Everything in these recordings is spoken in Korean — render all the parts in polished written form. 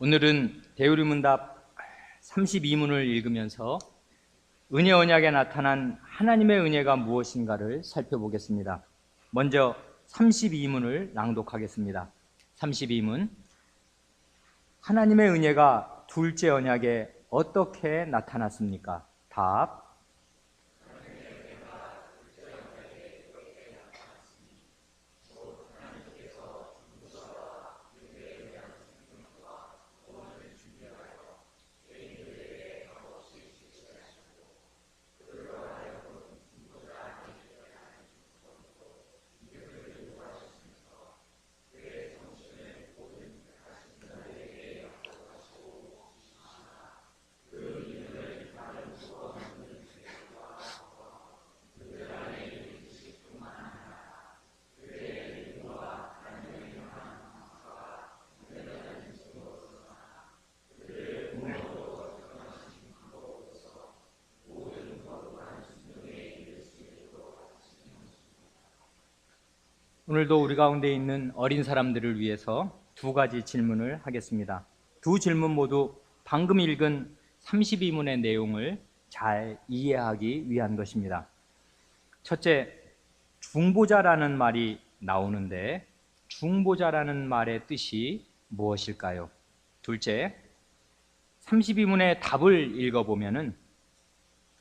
오늘은 대우리문답 32문을 읽으면서 은혜 언약에 나타난 하나님의 은혜가 무엇인가를 살펴보겠습니다. 먼저 32문을 낭독하겠습니다. 32문. 하나님의 은혜가 둘째 언약에 어떻게 나타났습니까? 답. 오늘도 우리 가운데 있는 어린 사람들을 위해서 두 가지 질문을 하겠습니다. 두 질문 모두 방금 읽은 32문의 내용을 잘 이해하기 위한 것입니다. 첫째, 중보자라는 말이 나오는데 중보자라는 말의 뜻이 무엇일까요? 둘째, 32문의 답을 읽어보면은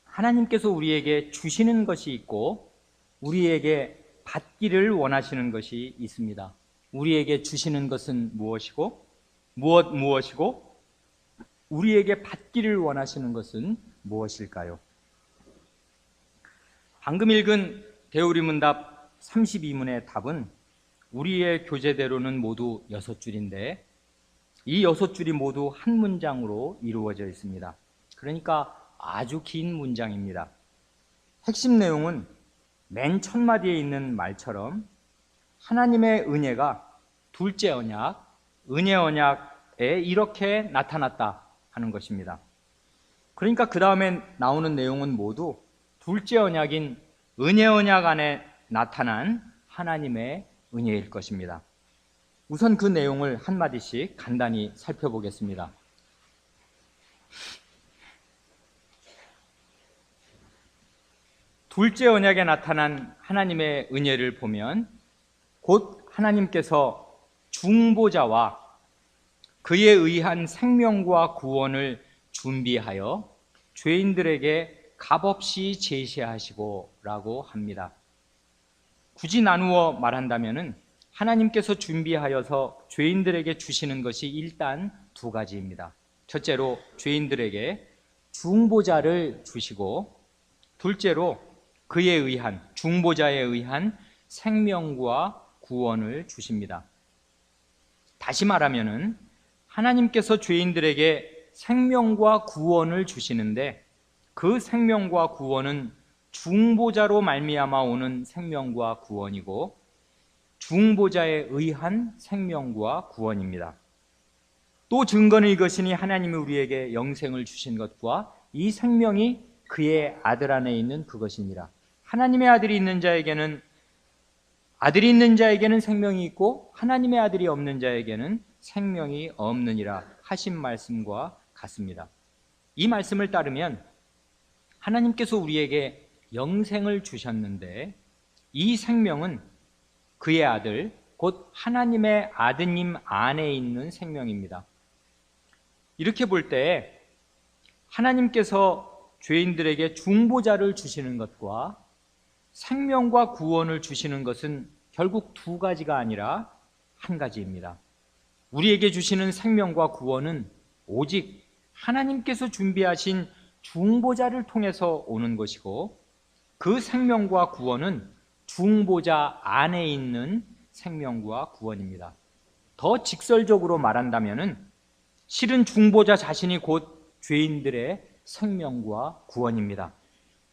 하나님께서 우리에게 주시는 것이 있고 우리에게 받기를 원하시는 것이 있습니다. 우리에게 주시는 것은 무엇이고 무엇이고 우리에게 받기를 원하시는 것은 무엇일까요? 방금 읽은 대우리문답 32문의 답은 우리의 교재대로는 모두 6줄인데 이 6줄이 모두 한 문장으로 이루어져 있습니다. 그러니까 아주 긴 문장입니다. 핵심 내용은 맨 첫 마디에 있는 말처럼 하나님의 은혜가 둘째 언약, 은혜 언약에 이렇게 나타났다 하는 것입니다. 그러니까 그 다음에 나오는 내용은 모두 둘째 언약인 은혜 언약 안에 나타난 하나님의 은혜일 것입니다. 우선 그 내용을 한마디씩 간단히 살펴보겠습니다. 둘째 언약에 나타난 하나님의 은혜를 보면 곧 하나님께서 중보자와 그에 의한 생명과 구원을 준비하여 죄인들에게 값없이 제시하시고 라고 합니다. 굳이 나누어 말한다면 하나님께서 준비하여서 죄인들에게 주시는 것이 일단 두 가지입니다. 첫째로 죄인들에게 중보자를 주시고 둘째로 그에 의한 중보자에 의한 생명과 구원을 주십니다. 다시 말하면은 하나님께서 죄인들에게 생명과 구원을 주시는데 그 생명과 구원은 중보자로 말미암아 오는 생명과 구원이고 중보자에 의한 생명과 구원입니다. 또 증거는 이것이니 하나님이 우리에게 영생을 주신 것과 이 생명이 그의 아들 안에 있는 그것이니라. 하나님의 아들이 있는 자에게는 생명이 있고 하나님의 아들이 없는 자에게는 생명이 없느니라 하신 말씀과 같습니다. 이 말씀을 따르면 하나님께서 우리에게 영생을 주셨는데 이 생명은 그의 아들, 곧 하나님의 아드님 안에 있는 생명입니다. 이렇게 볼 때 하나님께서 죄인들에게 중보자를 주시는 것과 생명과 구원을 주시는 것은 결국 두 가지가 아니라 한 가지입니다. 우리에게 주시는 생명과 구원은 오직 하나님께서 준비하신 중보자를 통해서 오는 것이고 그 생명과 구원은 중보자 안에 있는 생명과 구원입니다. 더 직설적으로 말한다면 실은 중보자 자신이 곧 죄인들의 생명과 구원입니다.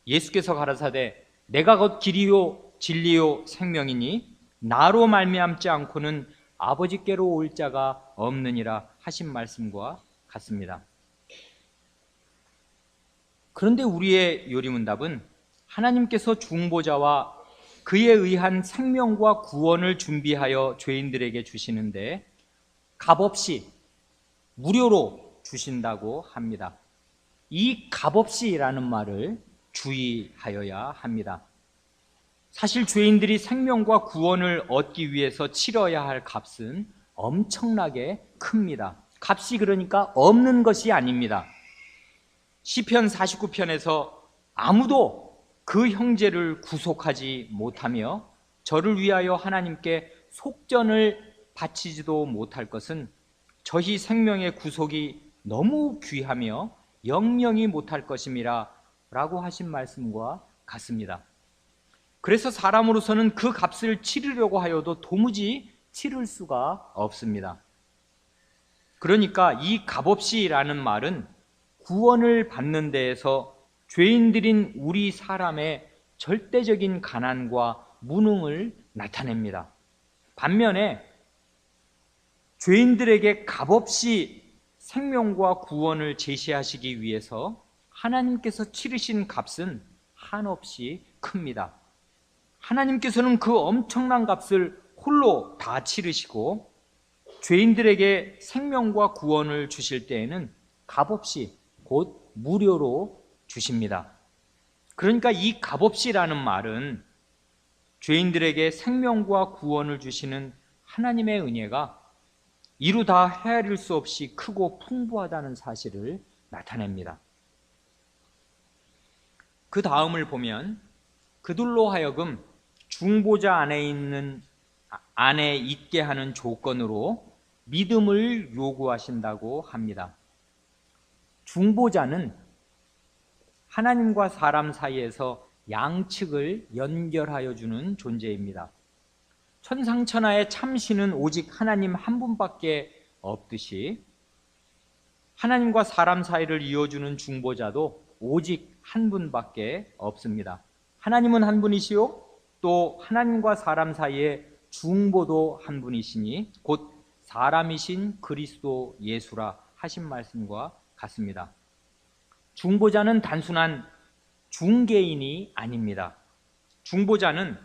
예수께서 가라사대 내가 곧 길이요 진리요 생명이니 나로 말미암지 않고는 아버지께로 올 자가 없느니라 하신 말씀과 같습니다. 그런데 우리의 요리문답은 하나님께서 중보자와 그에 의한 생명과 구원을 준비하여 죄인들에게 주시는데 값없이 무료로 주신다고 합니다. 이 값없이라는 말을 주의하여야 합니다. 사실 죄인들이 생명과 구원을 얻기 위해서 치러야 할 값은 엄청나게 큽니다. 값이 그러니까 없는 것이 아닙니다. 시편 49편에서 아무도 그 형제를 구속하지 못하며 저를 위하여 하나님께 속전을 바치지도 못할 것은 저희 생명의 구속이 너무 귀하며 영영이 못할 것임이라 라고 하신 말씀과 같습니다. 그래서 사람으로서는 그 값을 치르려고 하여도 도무지 치를 수가 없습니다. 그러니까 이 값없이라는 말은 구원을 받는 데에서 죄인들인 우리 사람의 절대적인 가난과 무능을 나타냅니다. 반면에 죄인들에게 값없이 생명과 구원을 제시하시기 위해서 하나님께서 치르신 값은 한없이 큽니다. 하나님께서는 그 엄청난 값을 홀로 다 치르시고 죄인들에게 생명과 구원을 주실 때에는 값없이 곧 무료로 주십니다. 그러니까 이 값없이라는 말은 죄인들에게 생명과 구원을 주시는 하나님의 은혜가 이루 다 헤아릴 수 없이 크고 풍부하다는 사실을 나타냅니다. 그 다음을 보면 그들로 하여금 중보자 안에 있게 하는 조건으로 믿음을 요구하신다고 합니다. 중보자는 하나님과 사람 사이에서 양측을 연결하여 주는 존재입니다. 천상천하의 참신은 오직 하나님 한 분밖에 없듯이 하나님과 사람 사이를 이어주는 중보자도 오직 한 분밖에 없습니다. 하나님은 한 분이시요 또 하나님과 사람 사이에 중보도 한 분이시니 곧 사람이신 그리스도 예수라 하신 말씀과 같습니다. 중보자는 단순한 중개인이 아닙니다. 중보자는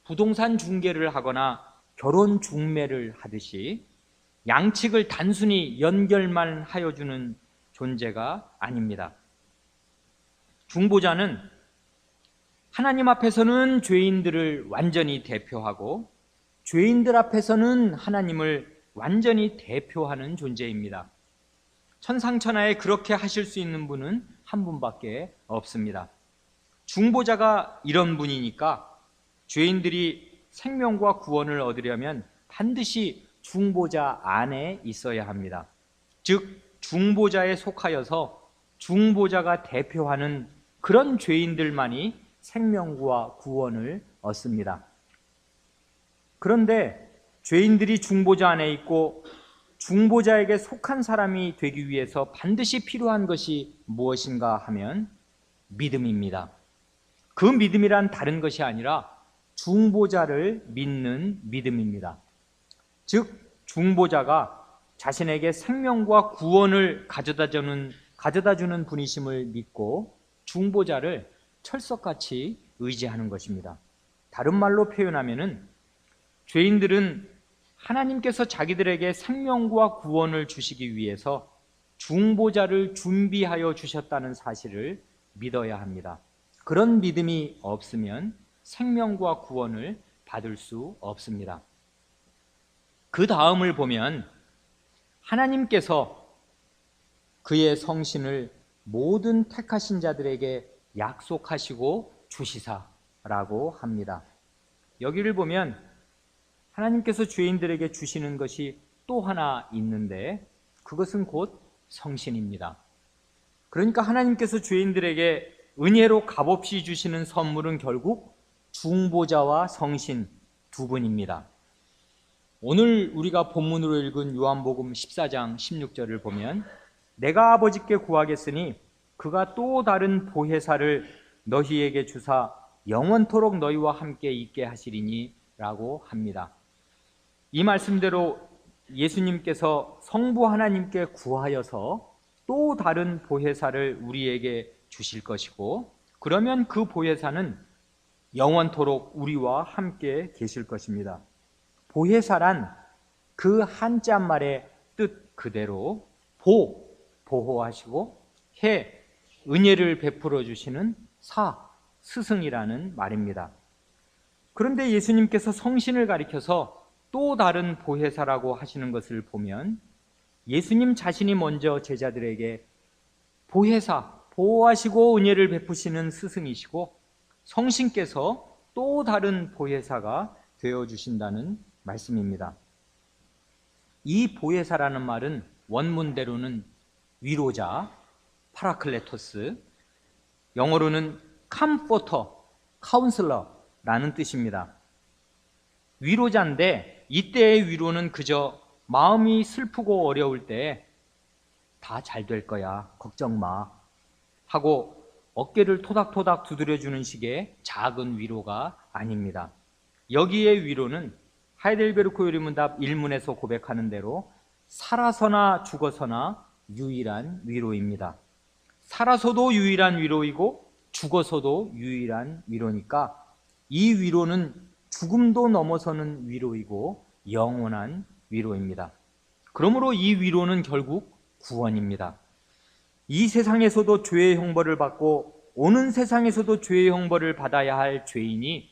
부동산 중개를 하거나 결혼 중매를 하듯이 양측을 단순히 연결만 하여 주는 존재가 아닙니다. 중보자는 하나님 앞에서는 죄인들을 완전히 대표하고 죄인들 앞에서는 하나님을 완전히 대표하는 존재입니다. 천상천하에 그렇게 하실 수 있는 분은 한 분밖에 없습니다. 중보자가 이런 분이니까 죄인들이 생명과 구원을 얻으려면 반드시 중보자 안에 있어야 합니다. 즉 중보자에 속하여서 중보자가 대표하는 그런 죄인들만이 생명과 구원을 얻습니다. 그런데 죄인들이 중보자 안에 있고 중보자에게 속한 사람이 되기 위해서 반드시 필요한 것이 무엇인가 하면 믿음입니다. 그 믿음이란 다른 것이 아니라 중보자를 믿는 믿음입니다. 즉 중보자가 자신에게 생명과 구원을 가져다 주는 분이심을 믿고 중보자를 철석같이 의지하는 것입니다. 다른 말로 표현하면은 죄인들은 하나님께서 자기들에게 생명과 구원을 주시기 위해서 중보자를 준비하여 주셨다는 사실을 믿어야 합니다. 그런 믿음이 없으면 생명과 구원을 받을 수 없습니다. 그 다음을 보면 하나님께서 그의 성신을 모든 택하신 자들에게 약속하시고 주시사라고 합니다. 여기를 보면 하나님께서 죄인들에게 주시는 것이 또 하나 있는데 그것은 곧 성신입니다. 그러니까 하나님께서 죄인들에게 은혜로 값없이 주시는 선물은 결국 중보자와 성신 두 분입니다. 오늘 우리가 본문으로 읽은 요한복음 14장 16절을 보면 내가 아버지께 구하겠으니 그가 또 다른 보혜사를 너희에게 주사 영원토록 너희와 함께 있게 하시리니 라고 합니다. 이 말씀대로 예수님께서 성부 하나님께 구하여서 또 다른 보혜사를 우리에게 주실 것이고 그러면 그 보혜사는 영원토록 우리와 함께 계실 것입니다. 보혜사란 그 한자말의 뜻 그대로 보호하시고 해, 은혜를 베풀어 주시는 스승이라는 말입니다. 그런데 예수님께서 성신을 가리켜서 또 다른 보혜사라고 하시는 것을 보면 예수님 자신이 먼저 제자들에게 보혜사, 보호하시고 은혜를 베푸시는 스승이시고 성신께서 또 다른 보혜사가 되어주신다는 말씀입니다. 이 보혜사라는 말은 원문대로는 위로자, 파라클레토스, 영어로는 컴포터, 카운슬러라는 뜻입니다. 위로자인데 이때의 위로는 그저 마음이 슬프고 어려울 때 다 잘 될 거야, 걱정 마 하고 어깨를 토닥토닥 두드려주는 식의 작은 위로가 아닙니다. 여기의 위로는 하이델베르크 요리문답 1문에서 고백하는 대로 살아서나 죽어서나 유일한 위로입니다. 살아서도 유일한 위로이고 죽어서도 유일한 위로니까 이 위로는 죽음도 넘어서는 위로이고 영원한 위로입니다. 그러므로 이 위로는 결국 구원입니다. 이 세상에서도 죄의 형벌을 받고 오는 세상에서도 죄의 형벌을 받아야 할 죄인이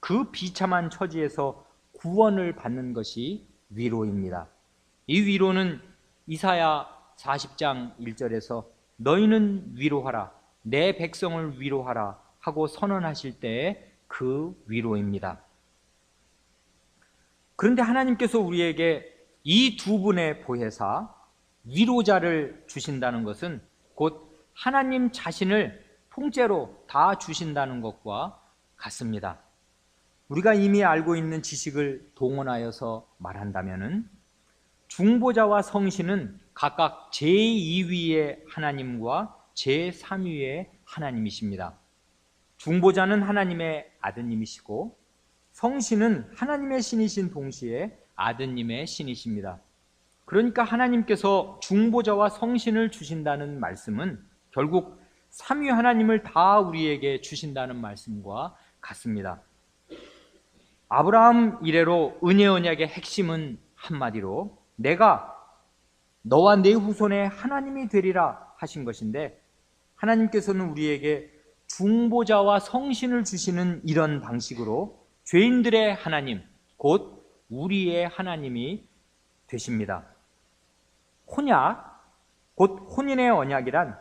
그 비참한 처지에서 구원을 받는 것이 위로입니다. 이 위로는 이사야 40장 1절에서 너희는 위로하라, 내 백성을 위로하라 하고 선언하실 때의 그 위로입니다. 그런데 하나님께서 우리에게 이 두 분의 보혜사, 위로자를 주신다는 것은 곧 하나님 자신을 통째로 다 주신다는 것과 같습니다. 우리가 이미 알고 있는 지식을 동원하여서 말한다면 중보자와 성신은 각각 제2위의 하나님과 제3위의 하나님이십니다. 중보자는 하나님의 아드님이시고 성신은 하나님의 신이신 동시에 아드님의 신이십니다. 그러니까 하나님께서 중보자와 성신을 주신다는 말씀은 결국 삼위 하나님을 다 우리에게 주신다는 말씀과 같습니다. 아브라함 이래로 은혜 언약의 핵심은 한마디로 내가 너와 내 후손의 하나님이 되리라 하신 것인데 하나님께서는 우리에게 중보자와 성신을 주시는 이런 방식으로 죄인들의 하나님, 곧 우리의 하나님이 되십니다. 혼약, 곧 혼인의 언약이란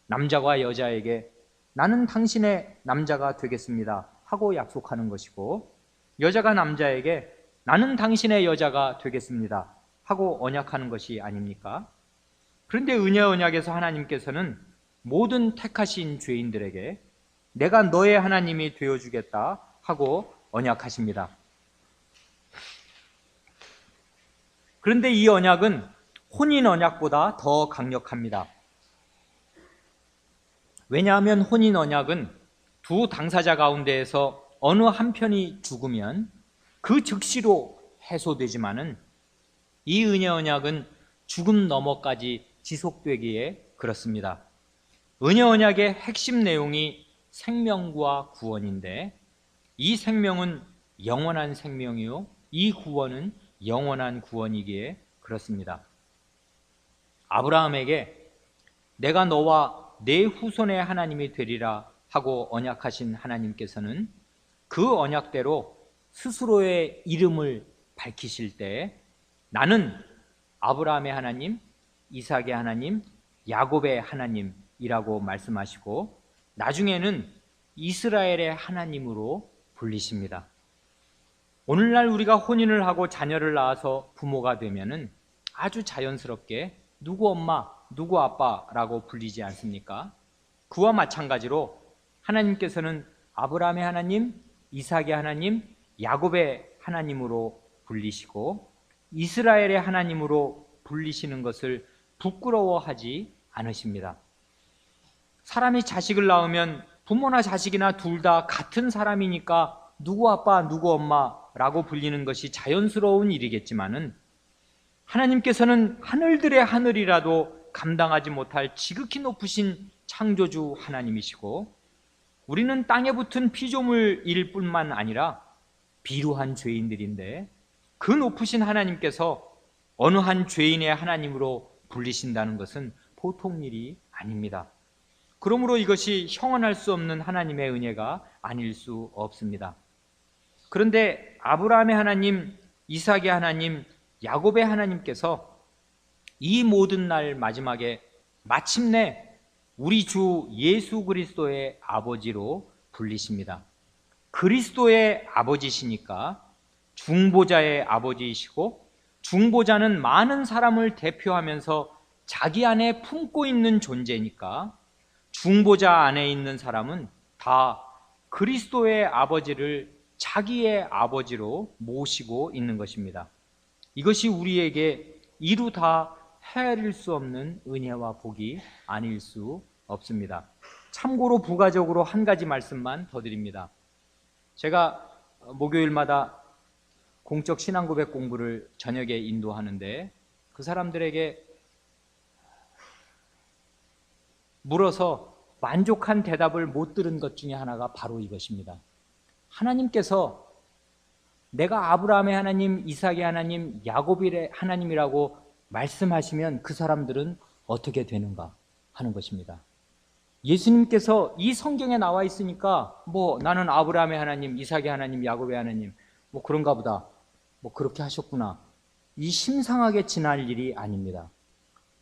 남자가 여자에게 나는 당신의 남자가 되겠습니다 하고 약속하는 것이고 여자가 남자에게 나는 당신의 여자가 되겠습니다 하고 언약하는 것이 아닙니까? 그런데 은혜 언약에서 하나님께서는 모든 택하신 죄인들에게 내가 너의 하나님이 되어주겠다 하고 언약하십니다. 그런데 이 언약은 혼인 언약보다 더 강력합니다. 왜냐하면 혼인 언약은 두 당사자 가운데에서 어느 한편이 죽으면 그 즉시로 해소되지만은 이 은혜 언약은 죽음 너머까지 지속되기에 그렇습니다. 은혜 언약의 핵심 내용이 생명과 구원인데 이 생명은 영원한 생명이요 이 구원은 영원한 구원이기에 그렇습니다. 아브라함에게 내가 너와 내 후손의 하나님이 되리라 하고 언약하신 하나님께서는 그 언약대로 스스로의 이름을 밝히실 때 나는 아브라함의 하나님, 이삭의 하나님, 야곱의 하나님이라고 말씀하시고 나중에는 이스라엘의 하나님으로 불리십니다. 오늘날 우리가 혼인을 하고 자녀를 낳아서 부모가 되면은 아주 자연스럽게 누구 엄마, 누구 아빠라고 불리지 않습니까? 그와 마찬가지로 하나님께서는 아브라함의 하나님, 이삭의 하나님, 야곱의 하나님으로 불리시고 이스라엘의 하나님으로 불리시는 것을 부끄러워하지 않으십니다. 사람이 자식을 낳으면 부모나 자식이나 둘 다 같은 사람이니까 누구 아빠, 누구 엄마라고 불리는 것이 자연스러운 일이겠지만은 하나님께서는 하늘들의 하늘이라도 감당하지 못할 지극히 높으신 창조주 하나님이시고 우리는 땅에 붙은 피조물일 뿐만 아니라 비루한 죄인들인데 그 높으신 하나님께서 어느 한 죄인의 하나님으로 불리신다는 것은 보통 일이 아닙니다. 그러므로 이것이 형언할 수 없는 하나님의 은혜가 아닐 수 없습니다. 그런데 아브라함의 하나님, 이삭의 하나님, 야곱의 하나님께서 이 모든 날 마지막에 마침내 우리 주 예수 그리스도의 아버지로 불리십니다. 그리스도의 아버지시니까 중보자의 아버지이시고, 중보자는 많은 사람을 대표하면서 자기 안에 품고 있는 존재니까 중보자 안에 있는 사람은 다 그리스도의 아버지를 자기의 아버지로 모시고 있는 것입니다. 이것이 우리에게 이루 다 헤아릴 수 없는 은혜와 복이 아닐 수 없습니다. 참고로 부가적으로 한 가지 말씀만 더 드립니다. 제가 목요일마다 공적 신앙고백 공부를 저녁에 인도하는데 그 사람들에게 물어서 만족한 대답을 못 들은 것 중에 하나가 바로 이것입니다. 하나님께서 내가 아브라함의 하나님, 이삭의 하나님, 야곱의 하나님이라고 말씀하시면 그 사람들은 어떻게 되는가 하는 것입니다. 예수님께서 이 성경에 나와 있으니까 나는 아브라함의 하나님, 이삭의 하나님, 야곱의 하나님 그런가 보다, 그렇게 하셨구나, 이 심상하게 지날 일이 아닙니다.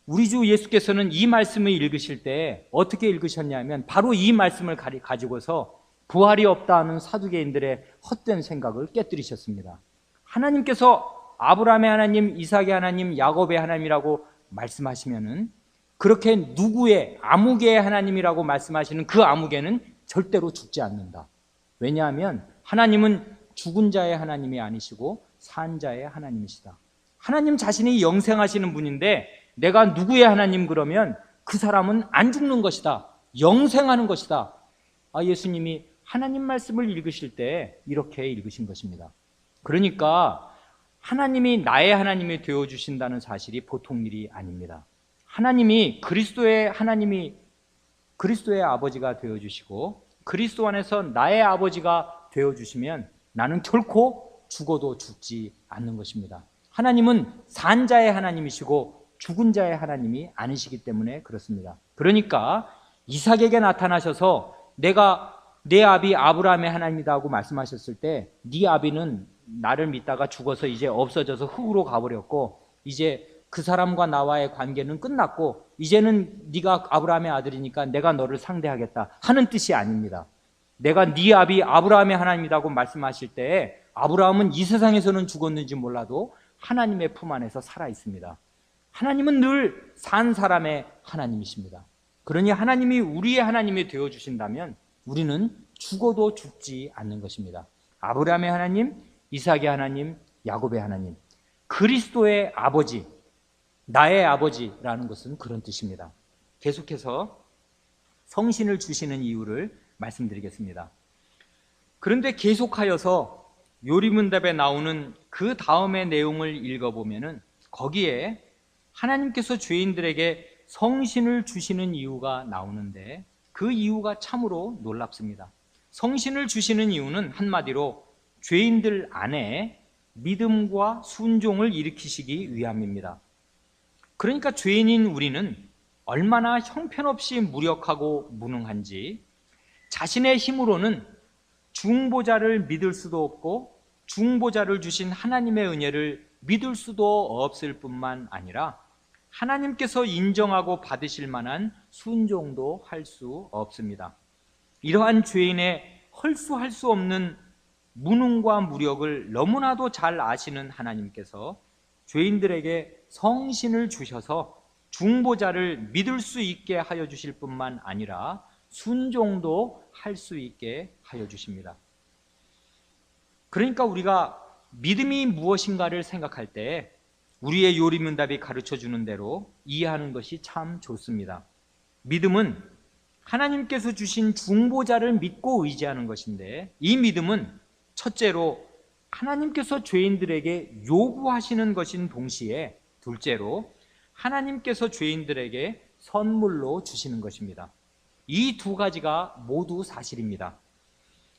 우리 주 예수께서는 이 말씀을 읽으실 때 어떻게 읽으셨냐면 바로 이 말씀을 가지고서 부활이 없다 하는 사두개인들의 헛된 생각을 깨뜨리셨습니다. 하나님께서 아브라함의 하나님, 이삭의 하나님, 야곱의 하나님이라고 말씀하시면은 그렇게 누구의 아무개의 하나님이라고 말씀하시는 그 아무개는 절대로 죽지 않는다. 왜냐하면 하나님은 죽은 자의 하나님이 아니시고 산 자의 하나님이시다. 하나님 자신이 영생하시는 분인데 내가 누구의 하나님 그러면 그 사람은 안 죽는 것이다, 영생하는 것이다. 예수님이 하나님 말씀을 읽으실 때 이렇게 읽으신 것입니다. 그러니까 하나님이 나의 하나님이 되어주신다는 사실이 보통 일이 아닙니다. 하나님이 그리스도의 아버지가 되어주시고 그리스도 안에서 나의 아버지가 되어주시면 나는 결코 죽어도 죽지 않는 것입니다. 하나님은 산 자의 하나님이시고 죽은 자의 하나님이 아니시기 때문에 그렇습니다. 그러니까 이삭에게 나타나셔서 내가 내 아비 아브라함의 하나님이다 하고 말씀하셨을 때 네 아비는 나를 믿다가 죽어서 이제 없어져서 흙으로 가버렸고 이제 그 사람과 나와의 관계는 끝났고 이제는 네가 아브라함의 아들이니까 내가 너를 상대하겠다 하는 뜻이 아닙니다. 내가 네 아비 아브라함의 하나님이라고 말씀하실 때 아브라함은 이 세상에서는 죽었는지 몰라도 하나님의 품 안에서 살아 있습니다. 하나님은 늘 산 사람의 하나님이십니다. 그러니 하나님이 우리의 하나님이 되어주신다면 우리는 죽어도 죽지 않는 것입니다. 아브라함의 하나님, 이삭의 하나님, 야곱의 하나님, 그리스도의 아버지, 나의 아버지라는 것은 그런 뜻입니다. 계속해서 성신을 주시는 이유를 말씀드리겠습니다. 그런데 계속하여서 요리문답에 나오는 그 다음의 내용을 읽어보면은 거기에 하나님께서 죄인들에게 성신을 주시는 이유가 나오는데 그 이유가 참으로 놀랍습니다. 성신을 주시는 이유는 한마디로 죄인들 안에 믿음과 순종을 일으키시기 위함입니다. 그러니까 죄인인 우리는 얼마나 형편없이 무력하고 무능한지 자신의 힘으로는 중보자를 믿을 수도 없고 중보자를 주신 하나님의 은혜를 믿을 수도 없을 뿐만 아니라 하나님께서 인정하고 받으실 만한 순종도 할 수 없습니다. 이러한 죄인의 헐수할 수 없는 무능과 무력을 너무나도 잘 아시는 하나님께서 죄인들에게 성신을 주셔서 중보자를 믿을 수 있게 하여 주실 뿐만 아니라 순종도 할 수 있게 하여 주십니다. 그러니까 우리가 믿음이 무엇인가를 생각할 때 우리의 요리문답이 가르쳐주는 대로 이해하는 것이 참 좋습니다. 믿음은 하나님께서 주신 중보자를 믿고 의지하는 것인데 이 믿음은 첫째로 하나님께서 죄인들에게 요구하시는 것인 동시에 둘째로 하나님께서 죄인들에게 선물로 주시는 것입니다. 이 두 가지가 모두 사실입니다.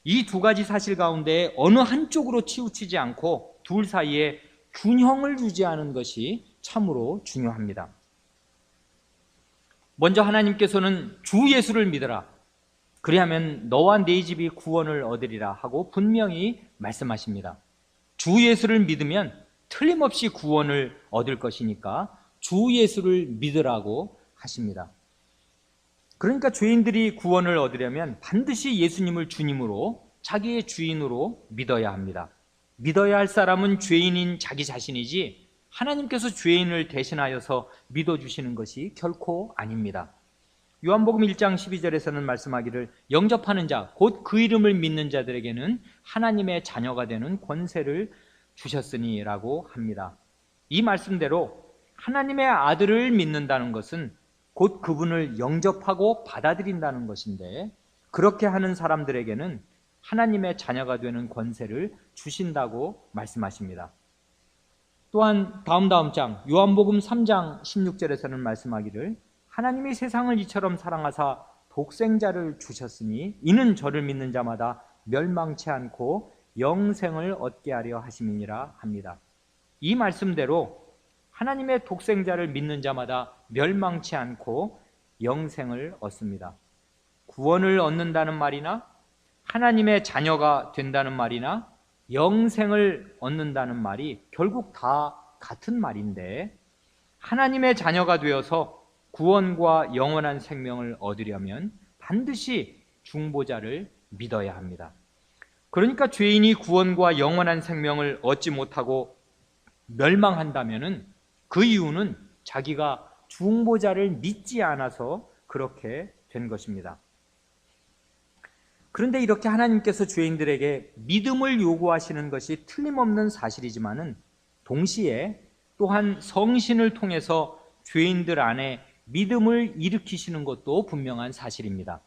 이 두 가지 사실 가운데 어느 한쪽으로 치우치지 않고 둘 사이에 균형을 유지하는 것이 참으로 중요합니다. 먼저 하나님께서는 주 예수를 믿어라. 그리하면 너와 네 집이 구원을 얻으리라 하고 분명히 말씀하십니다. 주 예수를 믿으면 틀림없이 구원을 얻을 것이니까 주 예수를 믿으라고 하십니다. 그러니까 죄인들이 구원을 얻으려면 반드시 예수님을 주님으로, 자기의 주인으로 믿어야 합니다. 믿어야 할 사람은 죄인인 자기 자신이지 하나님께서 죄인을 대신하여서 믿어주시는 것이 결코 아닙니다. 요한복음 1장 12절에서는 말씀하기를 영접하는 자, 곧 그 이름을 믿는 자들에게는 하나님의 자녀가 되는 권세를 주셨으니 라고 합니다. 이 말씀대로 하나님의 아들을 믿는다는 것은 곧 그분을 영접하고 받아들인다는 것인데, 그렇게 하는 사람들에게는 하나님의 자녀가 되는 권세를 주신다고 말씀하십니다. 또한 다음 장 요한복음 3장 16절에서는 말씀하기를 하나님이 세상을 이처럼 사랑하사 독생자를 주셨으니 이는 저를 믿는 자마다 멸망치 않고 영생을 얻게 하려 하심이니라 합니다. 이 말씀대로 하나님의 독생자를 믿는 자마다 멸망치 않고 영생을 얻습니다. 구원을 얻는다는 말이나 하나님의 자녀가 된다는 말이나 영생을 얻는다는 말이 결국 다 같은 말인데, 하나님의 자녀가 되어서 구원과 영원한 생명을 얻으려면 반드시 중보자를 믿어야 합니다. 그러니까 죄인이 구원과 영원한 생명을 얻지 못하고 멸망한다면 그 이유는 자기가 중보자를 믿지 않아서 그렇게 된 것입니다. 그런데 이렇게 하나님께서 죄인들에게 믿음을 요구하시는 것이 틀림없는 사실이지만은 동시에 또한 성신을 통해서 죄인들 안에 믿음을 일으키시는 것도 분명한 사실입니다.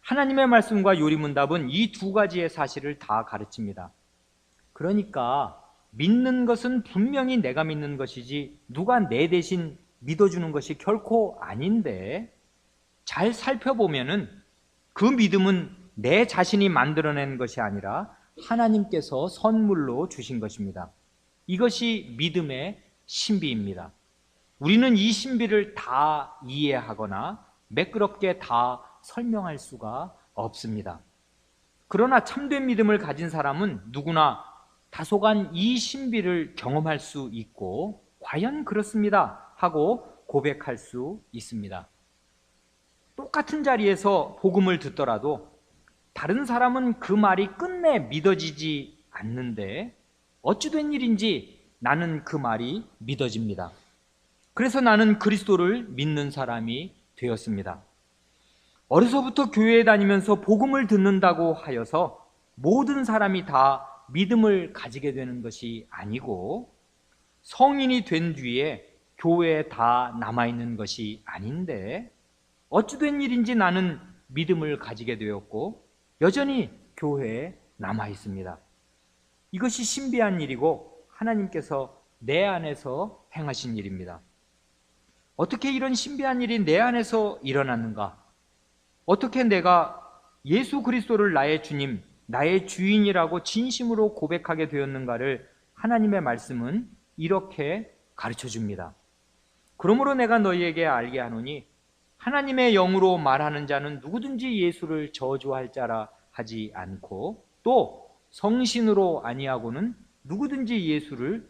하나님의 말씀과 요리문답은 이 두 가지의 사실을 다 가르칩니다. 그러니까 믿는 것은 분명히 내가 믿는 것이지 누가 내 대신 믿어주는 것이 결코 아닌데, 잘 살펴보면은 그 믿음은 내 자신이 만들어낸 것이 아니라 하나님께서 선물로 주신 것입니다. 이것이 믿음의 신비입니다. 우리는 이 신비를 다 이해하거나 매끄럽게 다 설명할 수가 없습니다. 그러나 참된 믿음을 가진 사람은 누구나 다소간 이 신비를 경험할 수 있고 과연 그렇습니다 하고 고백할 수 있습니다. 똑같은 자리에서 복음을 듣더라도 다른 사람은 그 말이 끝내 믿어지지 않는데 어찌된 일인지 나는 그 말이 믿어집니다. 그래서 나는 그리스도를 믿는 사람이 되었습니다. 어려서부터 교회에 다니면서 복음을 듣는다고 하여서 모든 사람이 다 믿음을 가지게 되는 것이 아니고, 성인이 된 뒤에 교회에 다 남아있는 것이 아닌데 어찌된 일인지 나는 믿음을 가지게 되었고 여전히 교회에 남아있습니다. 이것이 신비한 일이고 하나님께서 내 안에서 행하신 일입니다. 어떻게 이런 신비한 일이 내 안에서 일어났는가? 어떻게 내가 예수 그리스도를 나의 주님, 나의 주인이라고 진심으로 고백하게 되었는가를 하나님의 말씀은 이렇게 가르쳐 줍니다. 그러므로 내가 너희에게 알게 하노니 하나님의 영으로 말하는 자는 누구든지 예수를 저주할 자라 하지 않고 또 성신으로 아니하고는 누구든지 예수를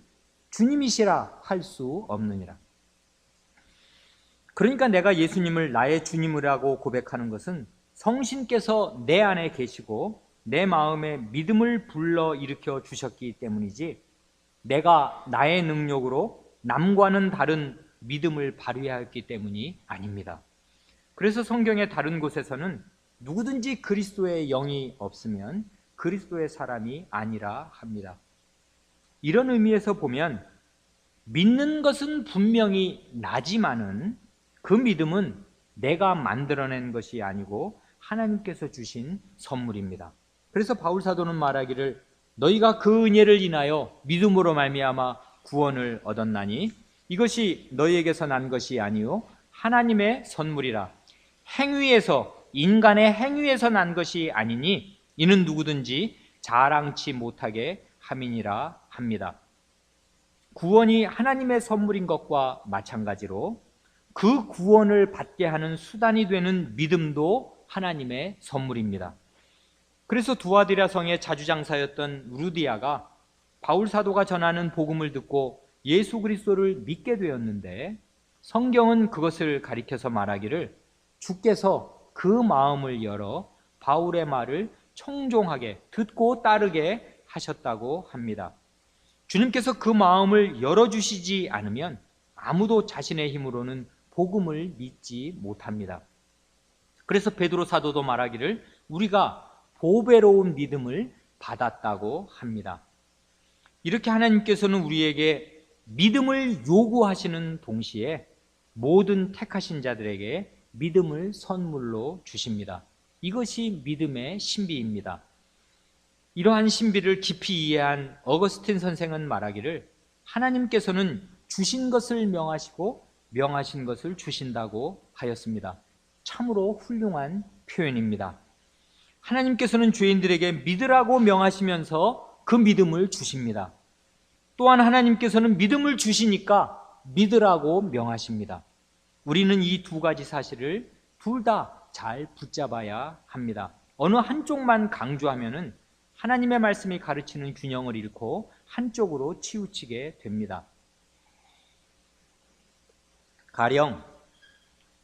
주님이시라 할 수 없느니라. 그러니까 내가 예수님을 나의 주님이라고 고백하는 것은 성신께서 내 안에 계시고 내 마음에 믿음을 불러일으켜 주셨기 때문이지, 내가 나의 능력으로 남과는 다른 믿음을 발휘하였기 때문이 아닙니다. 그래서 성경의 다른 곳에서는 누구든지 그리스도의 영이 없으면 그리스도의 사람이 아니라 합니다. 이런 의미에서 보면 믿는 것은 분명히 나지만은 그 믿음은 내가 만들어낸 것이 아니고 하나님께서 주신 선물입니다. 그래서 바울 사도는 말하기를 너희가 그 은혜를 인하여 믿음으로 말미암아 구원을 얻었나니 이것이 너희에게서 난 것이 아니요 하나님의 선물이라. 행위에서, 인간의 행위에서 난 것이 아니니 이는 누구든지 자랑치 못하게 함이니라 합니다. 구원이 하나님의 선물인 것과 마찬가지로 그 구원을 받게 하는 수단이 되는 믿음도 하나님의 선물입니다. 그래서 두아디라 성의 자주장사였던 루디아가 바울 사도가 전하는 복음을 듣고 예수 그리스도를 믿게 되었는데, 성경은 그것을 가리켜서 말하기를 주께서 그 마음을 열어 바울의 말을 청종하게 듣고 따르게 하셨다고 합니다. 주님께서 그 마음을 열어주시지 않으면 아무도 자신의 힘으로는 복음을 믿지 못합니다. 그래서 베드로 사도도 말하기를 우리가 보배로운 믿음을 받았다고 합니다. 이렇게 하나님께서는 우리에게 믿음을 요구하시는 동시에 모든 택하신 자들에게 믿음을 선물로 주십니다. 이것이 믿음의 신비입니다. 이러한 신비를 깊이 이해한 어거스틴 선생은 말하기를 하나님께서는 주신 것을 명하시고 명하신 것을 주신다고 하였습니다. 참으로 훌륭한 표현입니다. 하나님께서는 죄인들에게 믿으라고 명하시면서 그 믿음을 주십니다. 또한 하나님께서는 믿음을 주시니까 믿으라고 명하십니다. 우리는 이 두 가지 사실을 둘 다 잘 붙잡아야 합니다. 어느 한쪽만 강조하면은 하나님의 말씀이 가르치는 균형을 잃고 한쪽으로 치우치게 됩니다. 가령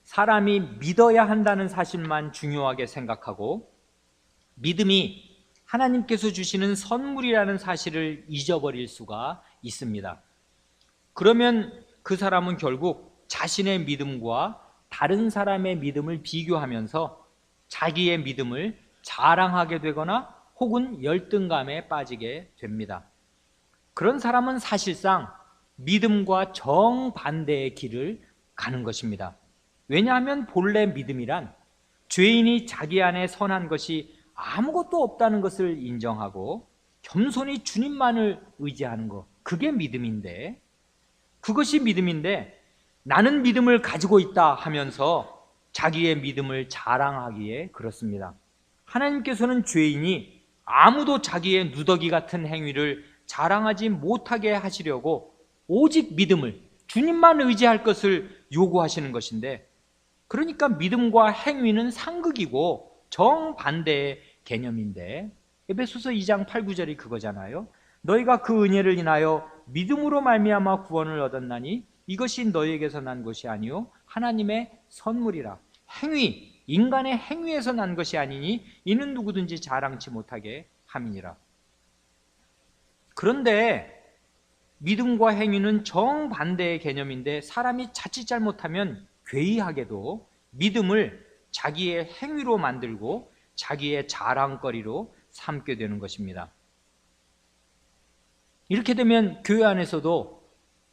사람이 믿어야 한다는 사실만 중요하게 생각하고 믿음이 하나님께서 주시는 선물이라는 사실을 잊어버릴 수가 있습니다. 그러면 그 사람은 결국 자신의 믿음과 다른 사람의 믿음을 비교하면서 자기의 믿음을 자랑하게 되거나 혹은 열등감에 빠지게 됩니다. 그런 사람은 사실상 믿음과 정반대의 길을 가는 것입니다. 왜냐하면 본래 믿음이란 죄인이 자기 안에 선한 것이 아무것도 없다는 것을 인정하고 겸손히 주님만을 의지하는 것, 그게 믿음인데, 그것이 믿음인데 나는 믿음을 가지고 있다 하면서 자기의 믿음을 자랑하기에 그렇습니다. 하나님께서는 죄인이 아무도 자기의 누더기 같은 행위를 자랑하지 못하게 하시려고 오직 믿음을, 주님만 의지할 것을 요구하시는 것인데, 그러니까 믿음과 행위는 상극이고 정반대의 개념인데, 에베소서 2장 8, 9절이 그거잖아요. 너희가 그 은혜를 인하여 믿음으로 말미암아 구원을 얻었나니 이것이 너희에게서 난 것이 아니요 하나님의 선물이라. 행위, 인간의 행위에서 난 것이 아니니 이는 누구든지 자랑치 못하게 함이니라. 그런데 믿음과 행위는 정반대의 개념인데, 사람이 자칫 잘못하면 괴이하게도 믿음을 자기의 행위로 만들고 자기의 자랑거리로 삼게 되는 것입니다. 이렇게 되면 교회 안에서도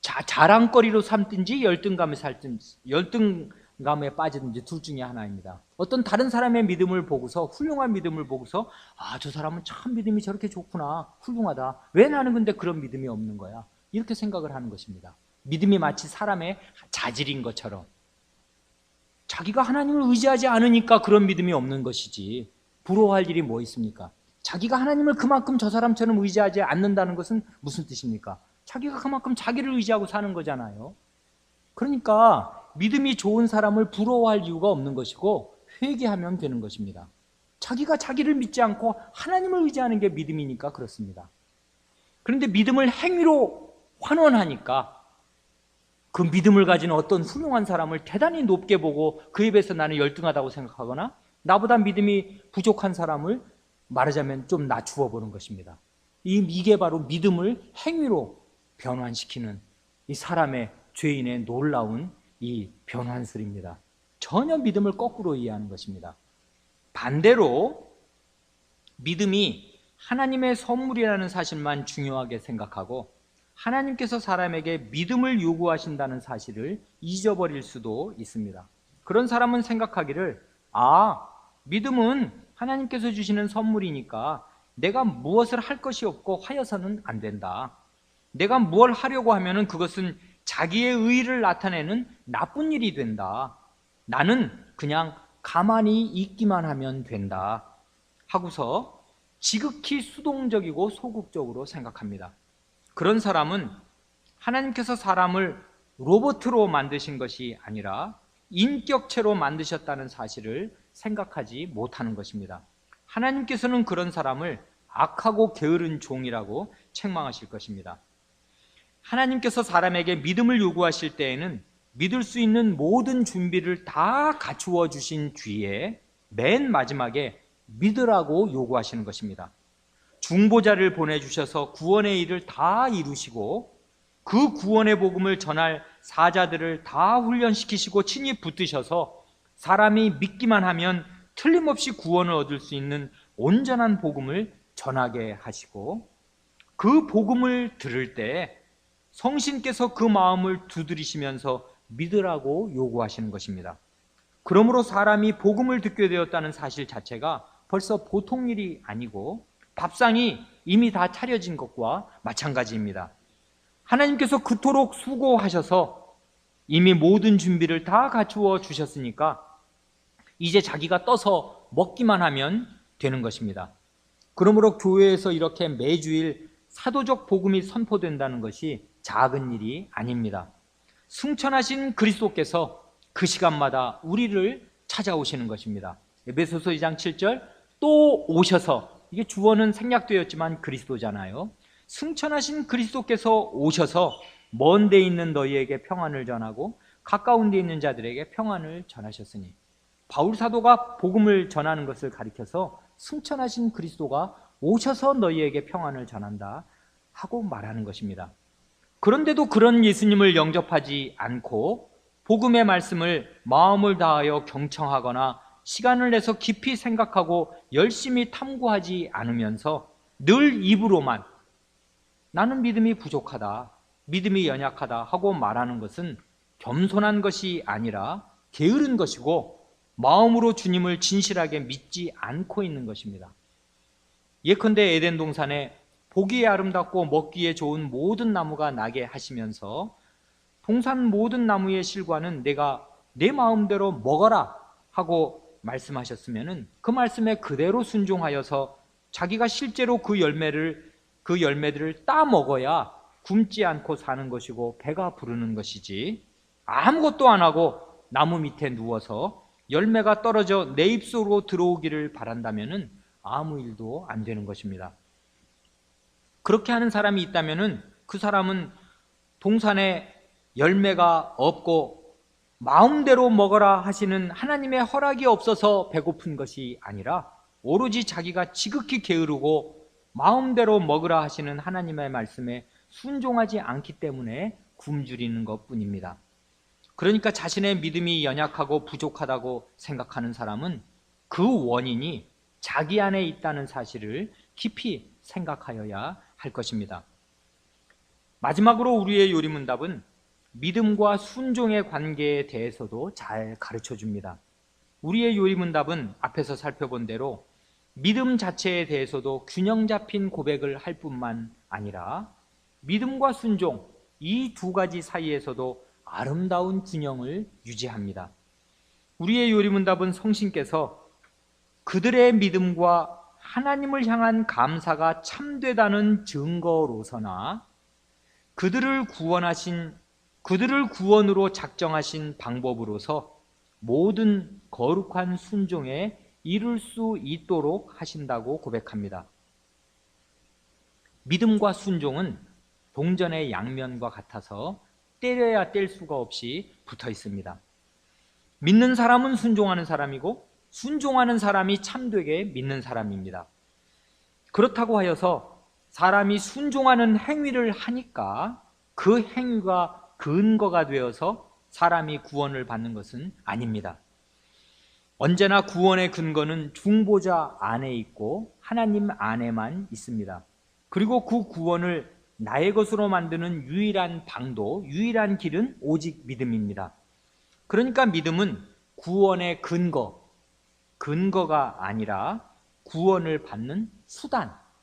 자랑거리로 삼든지 열등감에 빠지든지 둘 중에 하나입니다. 어떤 다른 사람의 믿음을 보고서, 훌륭한 믿음을 보고서 저 사람은 참 믿음이 저렇게 좋구나, 훌륭하다, 왜 나는 근데 그런 믿음이 없는 거야, 이렇게 생각을 하는 것입니다. 믿음이 마치 사람의 자질인 것처럼 자기가 하나님을 의지하지 않으니까 그런 믿음이 없는 것이지 부러워할 일이 뭐 있습니까? 자기가 하나님을 그만큼 저 사람처럼 의지하지 않는다는 것은 무슨 뜻입니까? 자기가 그만큼 자기를 의지하고 사는 거잖아요. 그러니까 믿음이 좋은 사람을 부러워할 이유가 없는 것이고 회개하면 되는 것입니다. 자기가 자기를 믿지 않고 하나님을 의지하는 게 믿음이니까 그렇습니다. 그런데 믿음을 행위로 환원하니까 그 믿음을 가진 어떤 훌륭한 사람을 대단히 높게 보고 그에 비해서 나는 열등하다고 생각하거나 나보다 믿음이 부족한 사람을 말하자면 좀 낮추어 보는 것입니다. 이게 바로 믿음을 행위로 변환시키는 이 사람의, 죄인의 놀라운 이 변환술입니다. 전혀 믿음을 거꾸로 이해하는 것입니다. 반대로 믿음이 하나님의 선물이라는 사실만 중요하게 생각하고 하나님께서 사람에게 믿음을 요구하신다는 사실을 잊어버릴 수도 있습니다. 그런 사람은 생각하기를 믿음은 하나님께서 주시는 선물이니까 내가 무엇을 할 것이 없고 하여서는 안 된다. 내가 뭘 하려고 하면은 그것은 자기의 의의를 나타내는 나쁜 일이 된다. 나는 그냥 가만히 있기만 하면 된다 하고서 지극히 수동적이고 소극적으로 생각합니다. 그런 사람은 하나님께서 사람을 로봇으로 만드신 것이 아니라 인격체로 만드셨다는 사실을 생각하지 못하는 것입니다. 하나님께서는 그런 사람을 악하고 게으른 종이라고 책망하실 것입니다. 하나님께서 사람에게 믿음을 요구하실 때에는 믿을 수 있는 모든 준비를 다 갖추어 주신 뒤에 맨 마지막에 믿으라고 요구하시는 것입니다. 중보자를 보내주셔서 구원의 일을 다 이루시고 그 구원의 복음을 전할 사자들을 다 훈련시키시고 친히 붙드셔서 사람이 믿기만 하면 틀림없이 구원을 얻을 수 있는 온전한 복음을 전하게 하시고, 그 복음을 들을 때 성신께서 그 마음을 두드리시면서 믿으라고 요구하시는 것입니다. 그러므로 사람이 복음을 듣게 되었다는 사실 자체가 벌써 보통 일이 아니고 밥상이 이미 다 차려진 것과 마찬가지입니다. 하나님께서 그토록 수고하셔서 이미 모든 준비를 다 갖추어 주셨으니까 이제 자기가 떠서 먹기만 하면 되는 것입니다. 그러므로 교회에서 이렇게 매주일 사도적 복음이 선포된다는 것이 작은 일이 아닙니다. 승천하신 그리스도께서 그 시간마다 우리를 찾아오시는 것입니다. 에베소서 2장 7절, 또 오셔서, 이게 주어는 생략되었지만 그리스도잖아요. 승천하신 그리스도께서 오셔서 먼 데 있는 너희에게 평안을 전하고 가까운 데 있는 자들에게 평안을 전하셨으니, 바울 사도가 복음을 전하는 것을 가리켜서 승천하신 그리스도가 오셔서 너희에게 평안을 전한다 하고 말하는 것입니다. 그런데도 그런 예수님을 영접하지 않고 복음의 말씀을 마음을 다하여 경청하거나 시간을 내서 깊이 생각하고 열심히 탐구하지 않으면서 늘 입으로만 나는 믿음이 부족하다, 믿음이 연약하다 하고 말하는 것은 겸손한 것이 아니라 게으른 것이고 마음으로 주님을 진실하게 믿지 않고 있는 것입니다. 예컨대 에덴 동산에 보기에 아름답고 먹기에 좋은 모든 나무가 나게 하시면서 동산 모든 나무의 실과는 내가 내 마음대로 먹어라 하고 말씀하셨으면 그 말씀에 그대로 순종하여서 자기가 실제로 그 열매들을 따 먹어야 굶지 않고 사는 것이고 배가 부르는 것이지, 아무것도 안 하고 나무 밑에 누워서 열매가 떨어져 내 입속으로 들어오기를 바란다면 아무 일도 안 되는 것입니다. 그렇게 하는 사람이 있다면 그 사람은 동산에 열매가 없고 마음대로 먹어라 하시는 하나님의 허락이 없어서 배고픈 것이 아니라 오로지 자기가 지극히 게으르고 마음대로 먹으라 하시는 하나님의 말씀에 순종하지 않기 때문에 굶주리는 것뿐입니다. 그러니까 자신의 믿음이 연약하고 부족하다고 생각하는 사람은 그 원인이 자기 안에 있다는 사실을 깊이 생각하여야 할 것입니다. 마지막으로 우리의 요리문답은 믿음과 순종의 관계에 대해서도 잘 가르쳐 줍니다. 우리의 요리문답은 앞에서 살펴본 대로 믿음 자체에 대해서도 균형 잡힌 고백을 할 뿐만 아니라 믿음과 순종, 이 두 가지 사이에서도 아름다운 균형을 유지합니다. 우리의 요리문답은 성신께서 그들의 믿음과 하나님을 향한 감사가 참되다는 증거로서나 그들을 구원으로 작정하신 방법으로서 모든 거룩한 순종에 이룰 수 있도록 하신다고 고백합니다. 믿음과 순종은 동전의 양면과 같아서 때려야 뗄 수가 없이 붙어 있습니다. 믿는 사람은 순종하는 사람이고 순종하는 사람이 참되게 믿는 사람입니다. 그렇다고 하여서 사람이 순종하는 행위를 하니까 그 행위가 근거가 되어서 사람이 구원을 받는 것은 아닙니다. 언제나 구원의 근거는 중보자 안에 있고 하나님 안에만 있습니다. 그리고 그 구원을 나의 것으로 만드는 유일한 방도, 유일한 길은 오직 믿음입니다. 그러니까 믿음은 구원의 근거가 아니라 구원을 받는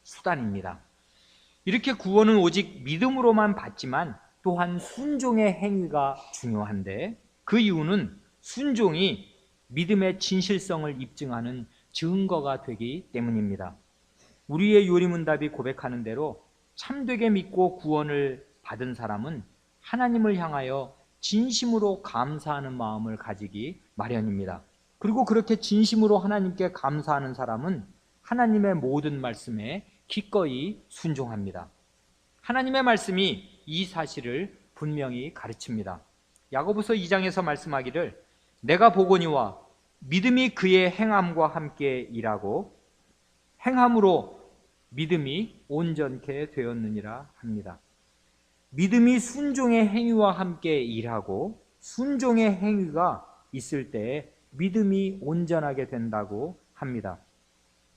수단입니다. 이렇게 구원은 오직 믿음으로만 받지만 또한 순종의 행위가 중요한데, 그 이유는 순종이 믿음의 진실성을 입증하는 증거가 되기 때문입니다. 우리의 요리문답이 고백하는 대로 참되게 믿고 구원을 받은 사람은 하나님을 향하여 진심으로 감사하는 마음을 가지기 마련입니다. 그리고 그렇게 진심으로 하나님께 감사하는 사람은 하나님의 모든 말씀에 기꺼이 순종합니다. 하나님의 말씀이 이 사실을 분명히 가르칩니다. 야고보서 2장에서 말씀하기를 내가 보거니와 믿음이 그의 행함과 함께 일하고 행함으로 믿음이 온전케 되었느니라 합니다. 믿음이 순종의 행위와 함께 일하고 순종의 행위가 있을 때 믿음이 온전하게 된다고 합니다.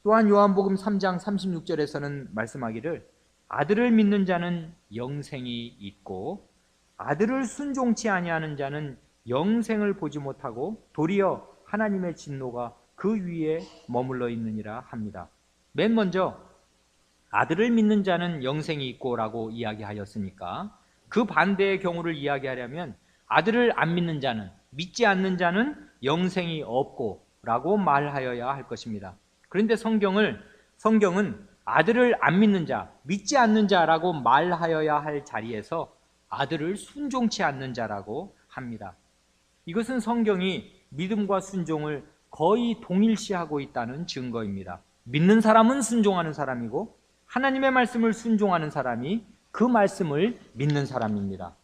또한 요한복음 3장 36절에서는 말씀하기를 아들을 믿는 자는 영생이 있고 아들을 순종치 아니하는 자는 영생을 보지 못하고 도리어 하나님의 진노가 그 위에 머물러 있느니라 합니다. 맨 먼저 아들을 믿는 자는 영생이 있고 라고 이야기하였으니까 그 반대의 경우를 이야기하려면 아들을 안 믿는 자는, 믿지 않는 자는 영생이 없고 라고 말하여야 할 것입니다. 그런데 성경은 아들을 안 믿는 자, 믿지 않는 자라고 말하여야 할 자리에서 아들을 순종치 않는 자라고 합니다. 이것은 성경이 믿음과 순종을 거의 동일시하고 있다는 증거입니다. 믿는 사람은 순종하는 사람이고 하나님의 말씀을 순종하는 사람이 그 말씀을 믿는 사람입니다.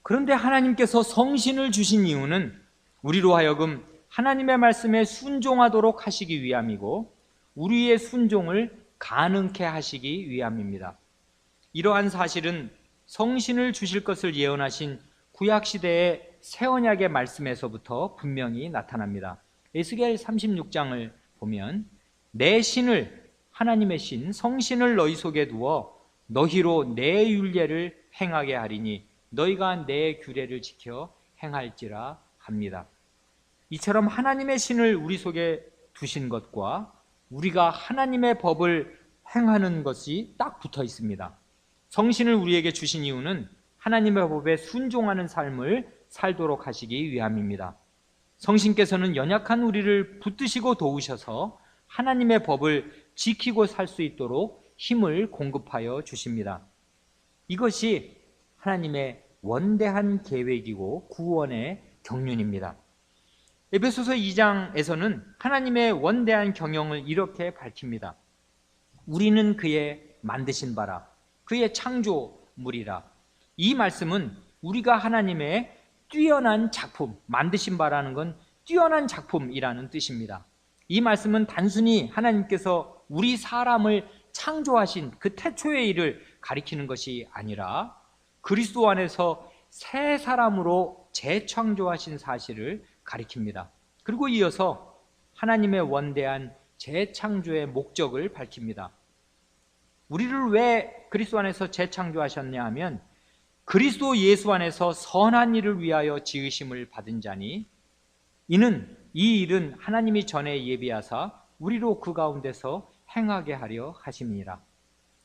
그런데 하나님께서 성신을 주신 이유는 우리로 하여금 하나님의 말씀에 순종하도록 하시기 위함이고 우리의 순종을 가능케 하시기 위함입니다. 이러한 사실은 성신을 주실 것을 예언하신 구약시대의 새 언약의 말씀에서부터 분명히 나타납니다. 에스겔 36장을 보면 내 신을, 하나님의 신, 성신을 너희 속에 두어 너희로 내 율례를 행하게 하리니 너희가 내 규례를 지켜 행할지라 합니다. 이처럼 하나님의 신을 우리 속에 두신 것과 우리가 하나님의 법을 행하는 것이 딱 붙어 있습니다. 성신을 우리에게 주신 이유는 하나님의 법에 순종하는 삶을 살도록 하시기 위함입니다. 성신께서는 연약한 우리를 붙드시고 도우셔서 하나님의 법을 지키고 살 수 있도록 힘을 공급하여 주십니다. 이것이 하나님의 원대한 계획이고 구원의 경륜입니다. 에베소서 2장에서는 하나님의 원대한 경영을 이렇게 밝힙니다. 우리는 그의 만드신 바라, 그의 창조물이라. 이 말씀은 우리가 하나님의 뛰어난 작품, 만드신 바라는 건 뛰어난 작품이라는 뜻입니다. 이 말씀은 단순히 하나님께서 우리 사람을 창조하신 그 태초의 일을 가리키는 것이 아니라 그리스도 안에서 새 사람으로 재창조하신 사실을 가리킵니다. 그리고 이어서 하나님의 원대한 재창조의 목적을 밝힙니다. 우리를 왜 그리스도 안에서 재창조하셨냐 하면 그리스도 예수 안에서 선한 일을 위하여 지으심을 받은 자니 이 일은 하나님이 전에 예비하사 우리로 그 가운데서 행하게 하려 하심이니라.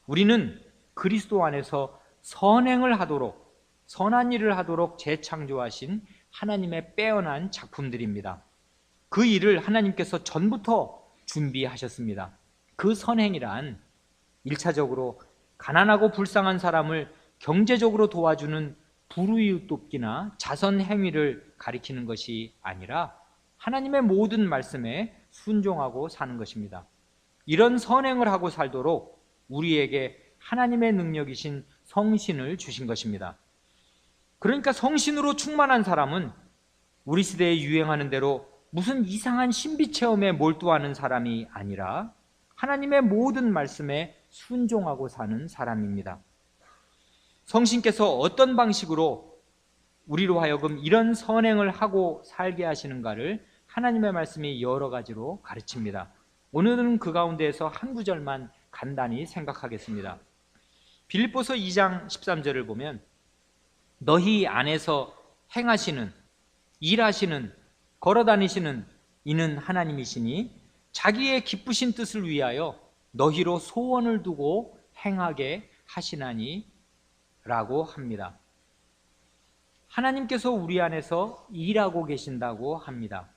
우리는 그리스도 안에서 선행을 하도록, 선한 일을 하도록 재창조하신 하나님의 빼어난 작품들입니다. 그 일을 하나님께서 전부터 준비하셨습니다. 그 선행이란 1차적으로 가난하고 불쌍한 사람을 경제적으로 도와주는 불우이웃 돕기나 자선 행위를 가리키는 것이 아니라 하나님의 모든 말씀에 순종하고 사는 것입니다. 이런 선행을 하고 살도록 우리에게 하나님의 능력이신 성신을 주신 것입니다. 그러니까 성신으로 충만한 사람은 우리 시대에 유행하는 대로 무슨 이상한 신비 체험에 몰두하는 사람이 아니라 하나님의 모든 말씀에 순종하고 사는 사람입니다. 성신께서 어떤 방식으로 우리로 하여금 이런 선행을 하고 살게 하시는가를 하나님의 말씀이 여러 가지로 가르칩니다. 오늘은 그 가운데에서 한 구절만 간단히 생각하겠습니다. 빌립보서 2장 13절을 보면 너희 안에서 행하시는, 일하시는, 걸어다니시는 이는 하나님이시니 자기의 기쁘신 뜻을 위하여 너희로 소원을 두고 행하게 하시나니 라고 합니다. 하나님께서 우리 안에서 일하고 계신다고 합니다.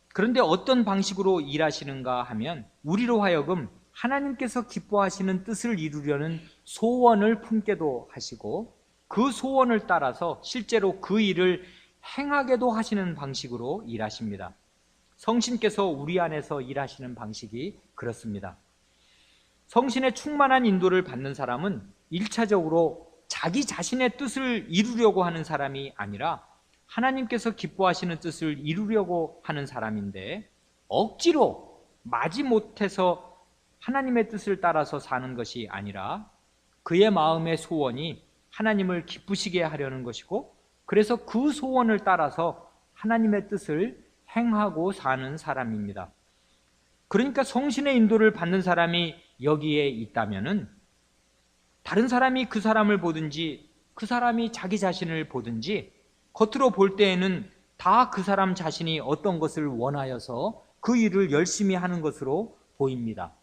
그런데 어떤 방식으로 일하시는가 하면 우리로 하여금 하나님께서 기뻐하시는 뜻을 이루려는 소원을 품게도 하시고 그 소원을 따라서 실제로 그 일을 행하게도 하시는 방식으로 일하십니다. 성신께서 우리 안에서 일하시는 방식이 그렇습니다. 성신의 충만한 인도를 받는 사람은 1차적으로 자기 자신의 뜻을 이루려고 하는 사람이 아니라 하나님께서 기뻐하시는 뜻을 이루려고 하는 사람인데, 억지로 마지못해서 하나님의 뜻을 따라서 사는 것이 아니라 그의 마음의 소원이 하나님을 기쁘시게 하려는 것이고, 그래서 그 소원을 따라서 하나님의 뜻을 행하고 사는 사람입니다. 그러니까 성신의 인도를 받는 사람이 여기에 있다면은 다른 사람이 그 사람을 보든지 그 사람이 자기 자신을 보든지 겉으로 볼 때에는 다 그 사람 자신이 어떤 것을 원하여서 그 일을 열심히 하는 것으로 보입니다.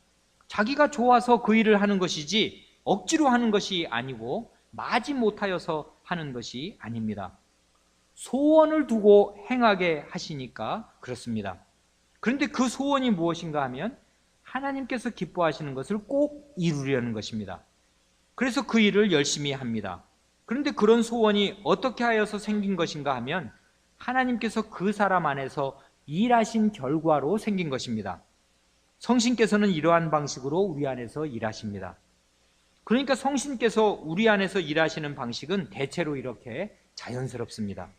자기가 좋아서 그 일을 하는 것이지 억지로 하는 것이 아니고 마지못하여서 하는 것이 아닙니다. 소원을 두고 행하게 하시니까 그렇습니다. 그런데 그 소원이 무엇인가 하면 하나님께서 기뻐하시는 것을 꼭 이루려는 것입니다. 그래서 그 일을 열심히 합니다. 그런데 그런 소원이 어떻게 하여서 생긴 것인가 하면 하나님께서 그 사람 안에서 일하신 결과로 생긴 것입니다. 성신께서는 이러한 방식으로 우리 안에서 일하십니다. 그러니까 성신께서 우리 안에서 일하시는 방식은 대체로 이렇게 자연스럽습니다.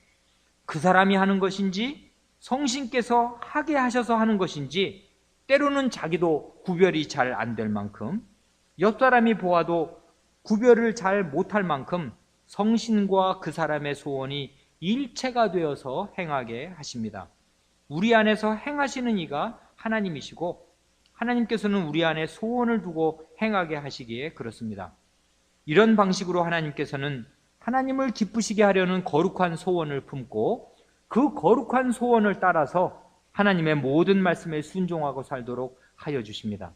그 사람이 하는 것인지 성신께서 하게 하셔서 하는 것인지 때로는 자기도 구별이 잘 안 될 만큼, 옆 사람이 보아도 구별을 잘 못할 만큼 성신과 그 사람의 소원이 일체가 되어서 행하게 하십니다. 우리 안에서 행하시는 이가 하나님이시고 하나님께서는 우리 안에 소원을 두고 행하게 하시기에 그렇습니다. 이런 방식으로 하나님께서는 하나님을 기쁘시게 하려는 거룩한 소원을 품고 그 거룩한 소원을 따라서 하나님의 모든 말씀에 순종하고 살도록 하여 주십니다.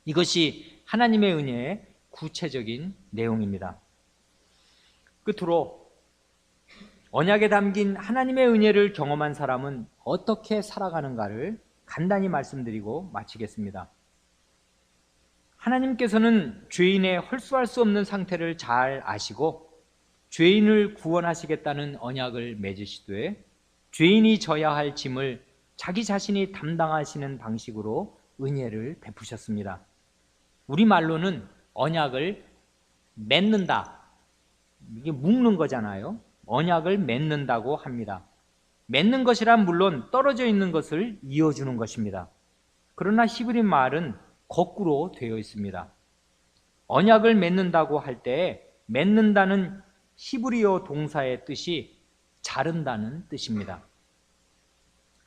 이것이 하나님의 은혜의 구체적인 내용입니다. 끝으로 언약에 담긴 하나님의 은혜를 경험한 사람은 어떻게 살아가는가를 간단히 말씀드리고 마치겠습니다. 하나님께서는 죄인의 헐수할 수 없는 상태를 잘 아시고 죄인을 구원하시겠다는 언약을 맺으시되 죄인이 져야 할 짐을 자기 자신이 담당하시는 방식으로 은혜를 베푸셨습니다. 우리말로는 언약을 맺는다, 이게 묶는 거잖아요. 언약을 맺는다고 합니다. 맺는 것이란 물론 떨어져 있는 것을 이어주는 것입니다. 그러나 히브리 말은 거꾸로 되어 있습니다. 언약을 맺는다고 할 때 맺는다는 히브리어 동사의 뜻이 자른다는 뜻입니다.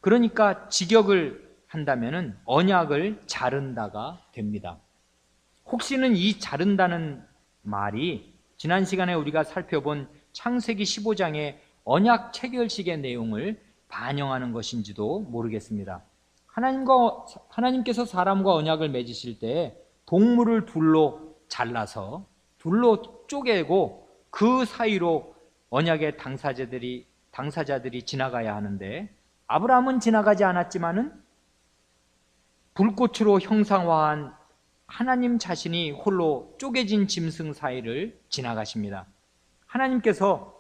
그러니까 직역을 한다면 언약을 자른다가 됩니다. 혹시는 이 자른다는 말이 지난 시간에 우리가 살펴본 창세기 15장의 언약 체결식의 내용을 반영하는 것인지도 모르겠습니다. 하나님께서 사람과 언약을 맺으실 때 동물을 둘로 잘라서 둘로 쪼개고 그 사이로 언약의 당사자들이 지나가야 하는데, 아브라함은 지나가지 않았지만은 불꽃으로 형상화한 하나님 자신이 홀로 쪼개진 짐승 사이를 지나가십니다. 하나님께서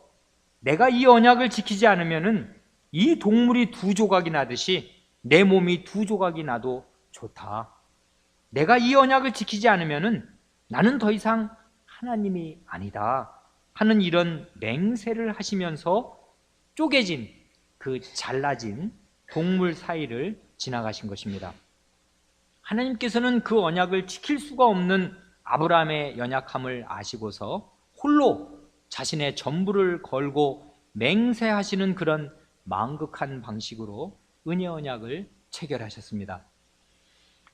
내가 이 언약을 지키지 않으면은 이 동물이 두 조각이 나듯이 내 몸이 두 조각이 나도 좋다. 내가 이 언약을 지키지 않으면은 나는 더 이상 하나님이 아니다 하는 이런 맹세를 하시면서 쪼개진 그 잘라진 동물 사이를 지나가신 것입니다. 하나님께서는 그 언약을 지킬 수가 없는 아브라함의 연약함을 아시고서 홀로 자신의 전부를 걸고 맹세하시는 그런 망극한 방식으로 은혜 언약을 체결하셨습니다.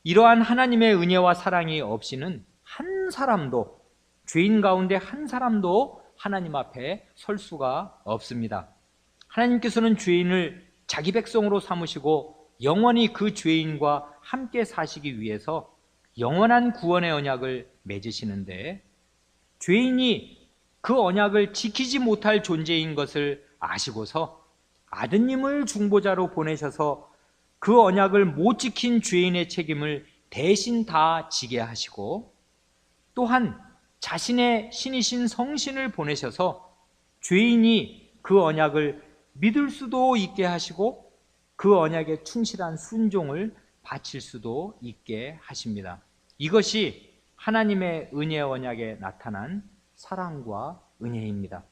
이러한 하나님의 은혜와 사랑이 없이는 한 사람도, 죄인 가운데 한 사람도 하나님 앞에 설 수가 없습니다. 하나님께서는 죄인을 자기 백성으로 삼으시고 영원히 그 죄인과 함께 사시기 위해서 영원한 구원의 언약을 맺으시는데, 죄인이 그 언약을 지키지 못할 존재인 것을 아시고서 아드님을 중보자로 보내셔서 그 언약을 못 지킨 죄인의 책임을 대신 다 지게 하시고, 또한 자신의 신이신 성신을 보내셔서 죄인이 그 언약을 믿을 수도 있게 하시고 그 언약에 충실한 순종을 바칠 수도 있게 하십니다. 이것이 하나님의 은혜 언약에 나타난 사랑과 은혜입니다.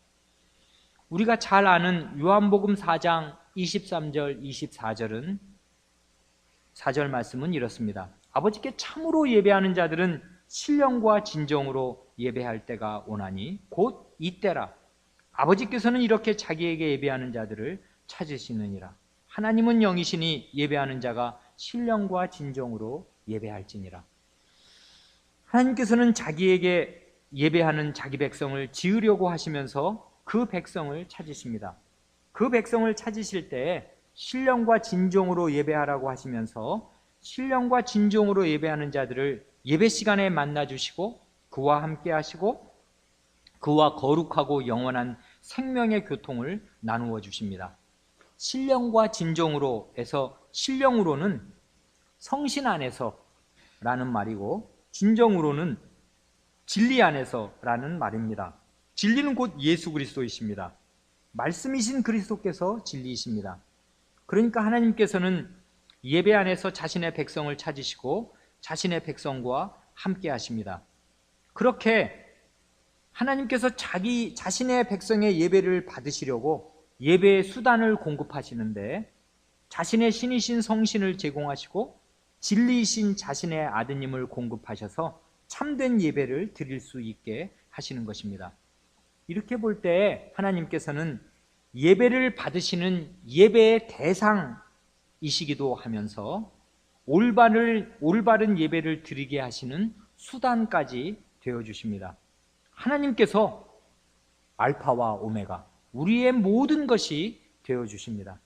우리가 잘 아는 요한복음 4장 23절 24절은 4절 말씀은 이렇습니다. 아버지께 참으로 예배하는 자들은 신령과 진정으로 예배할 때가 오나니 곧 이때라. 아버지께서는 이렇게 자기에게 예배하는 자들을 찾으시느니라. 하나님은 영이시니 예배하는 자가 신령과 진정으로 예배할지니라. 하나님께서는 자기에게 예배하는 자기 백성을 지으려고 하시면서 그 백성을 찾으십니다. 그 백성을 찾으실 때 신령과 진정으로 예배하라고 하시면서 신령과 진정으로 예배하는 자들을 예배 시간에 만나주시고 그와 함께 하시고 그와 거룩하고 영원한 생명의 교통을 나누어 주십니다. 신령과 진정으로 해서 신령으로는 성신 안에서 라는 말이고 진정으로는 진리 안에서 라는 말입니다. 진리는 곧 예수 그리스도이십니다. 말씀이신 그리스도께서 진리이십니다. 그러니까 하나님께서는 예배 안에서 자신의 백성을 찾으시고 자신의 백성과 함께 하십니다. 그렇게 하나님께서 자신의 백성의 예배를 받으시려고 예배의 수단을 공급하시는데 자신의 신이신 성신을 제공하시고 진리이신 자신의 아드님을 공급하셔서 참된 예배를 드릴 수 있게 하시는 것입니다. 이렇게 볼 때 하나님께서는 예배를 받으시는 예배의 대상이시기도 하면서 올바른 예배를 드리게 하시는 수단까지 되어주십니다. 하나님께서 알파와 오메가, 우리의 모든 것이 되어주십니다.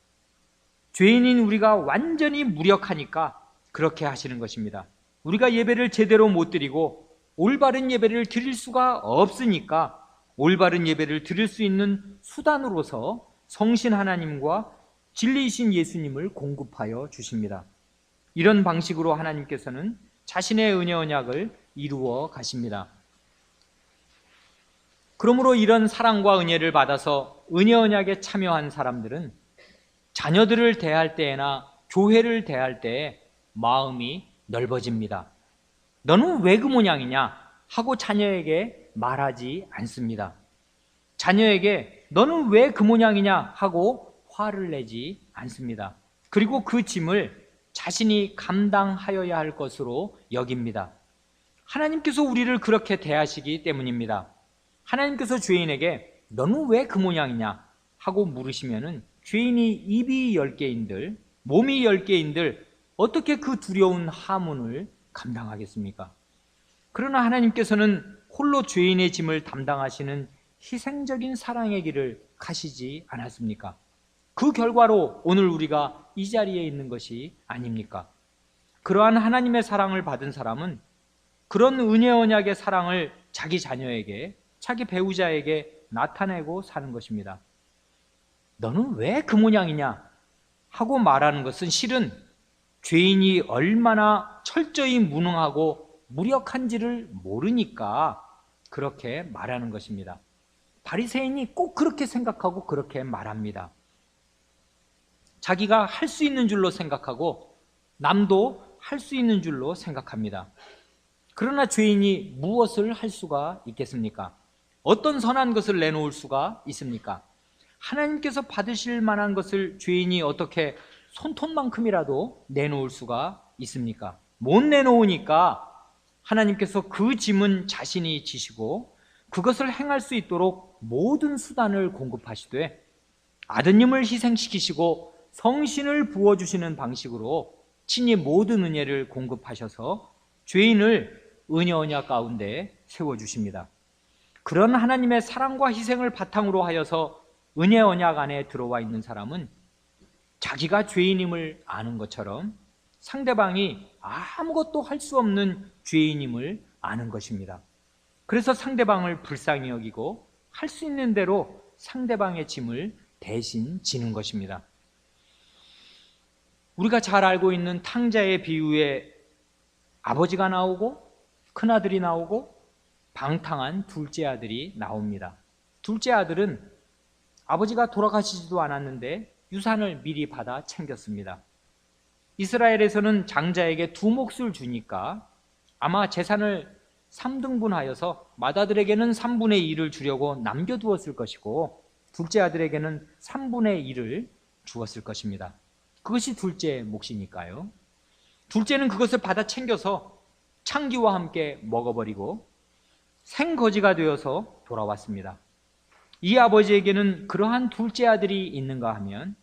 죄인인 우리가 완전히 무력하니까 그렇게 하시는 것입니다. 우리가 예배를 제대로 못 드리고 올바른 예배를 드릴 수가 없으니까 올바른 예배를 드릴 수 있는 수단으로서 성신 하나님과 진리이신 예수님을 공급하여 주십니다. 이런 방식으로 하나님께서는 자신의 은혜 언약을 이루어 가십니다. 그러므로 이런 사랑과 은혜를 받아서 은혜 언약에 참여한 사람들은 자녀들을 대할 때나 교회를 대할 때에 마음이 넓어집니다. 너는 왜 그 모양이냐 하고 자녀에게 말하지 않습니다. 자녀에게 너는 왜 그 모양이냐 하고 화를 내지 않습니다. 그리고 그 짐을 자신이 감당하여야 할 것으로 여깁니다. 하나님께서 우리를 그렇게 대하시기 때문입니다. 하나님께서 죄인에게 너는 왜 그 모양이냐 하고 물으시면은 죄인이 입이 10개인들 몸이 10개인들 어떻게 그 두려운 하문을 감당하겠습니까? 그러나 하나님께서는 홀로 죄인의 짐을 담당하시는 희생적인 사랑의 길을 가시지 않았습니까? 그 결과로 오늘 우리가 이 자리에 있는 것이 아닙니까? 그러한 하나님의 사랑을 받은 사람은 그런 은혜 언약의 사랑을 자기 자녀에게, 자기 배우자에게 나타내고 사는 것입니다. 너는 왜 그 모양이냐 하고 말하는 것은 실은 죄인이 얼마나 철저히 무능하고 무력한지를 모르니까 그렇게 말하는 것입니다. 바리새인이 꼭 그렇게 생각하고 그렇게 말합니다. 자기가 할 수 있는 줄로 생각하고 남도 할 수 있는 줄로 생각합니다. 그러나 죄인이 무엇을 할 수가 있겠습니까? 어떤 선한 것을 내놓을 수가 있습니까? 하나님께서 받으실 만한 것을 죄인이 어떻게 손톱만큼이라도 내놓을 수가 있습니까? 못 내놓으니까 하나님께서 그 짐은 자신이 지시고 그것을 행할 수 있도록 모든 수단을 공급하시되 아드님을 희생시키시고 성신을 부어주시는 방식으로 친히 모든 은혜를 공급하셔서 죄인을 은혜 언약 가운데 세워주십니다. 그런 하나님의 사랑과 희생을 바탕으로 하여서 은혜 언약 안에 들어와 있는 사람은 자기가 죄인임을 아는 것처럼 상대방이 아무것도 할 수 없는 죄인임을 아는 것입니다. 그래서 상대방을 불쌍히 여기고 할 수 있는 대로 상대방의 짐을 대신 지는 것입니다. 우리가 잘 알고 있는 탕자의 비유에 아버지가 나오고 큰아들이 나오고 방탕한 둘째 아들이 나옵니다. 둘째 아들은 아버지가 돌아가시지도 않았는데 유산을 미리 받아 챙겼습니다. 이스라엘에서는 장자에게 두 몫을 주니까 아마 재산을 3등분하여서 맏아들에게는 3분의 1을 주려고 남겨두었을 것이고 둘째 아들에게는 3분의 1을 주었을 것입니다. 그것이 둘째 몫이니까요. 둘째는 그것을 받아 챙겨서 창기와 함께 먹어버리고 생거지가 되어서 돌아왔습니다. 이 아버지에게는 그러한 둘째 아들이 있는가 하면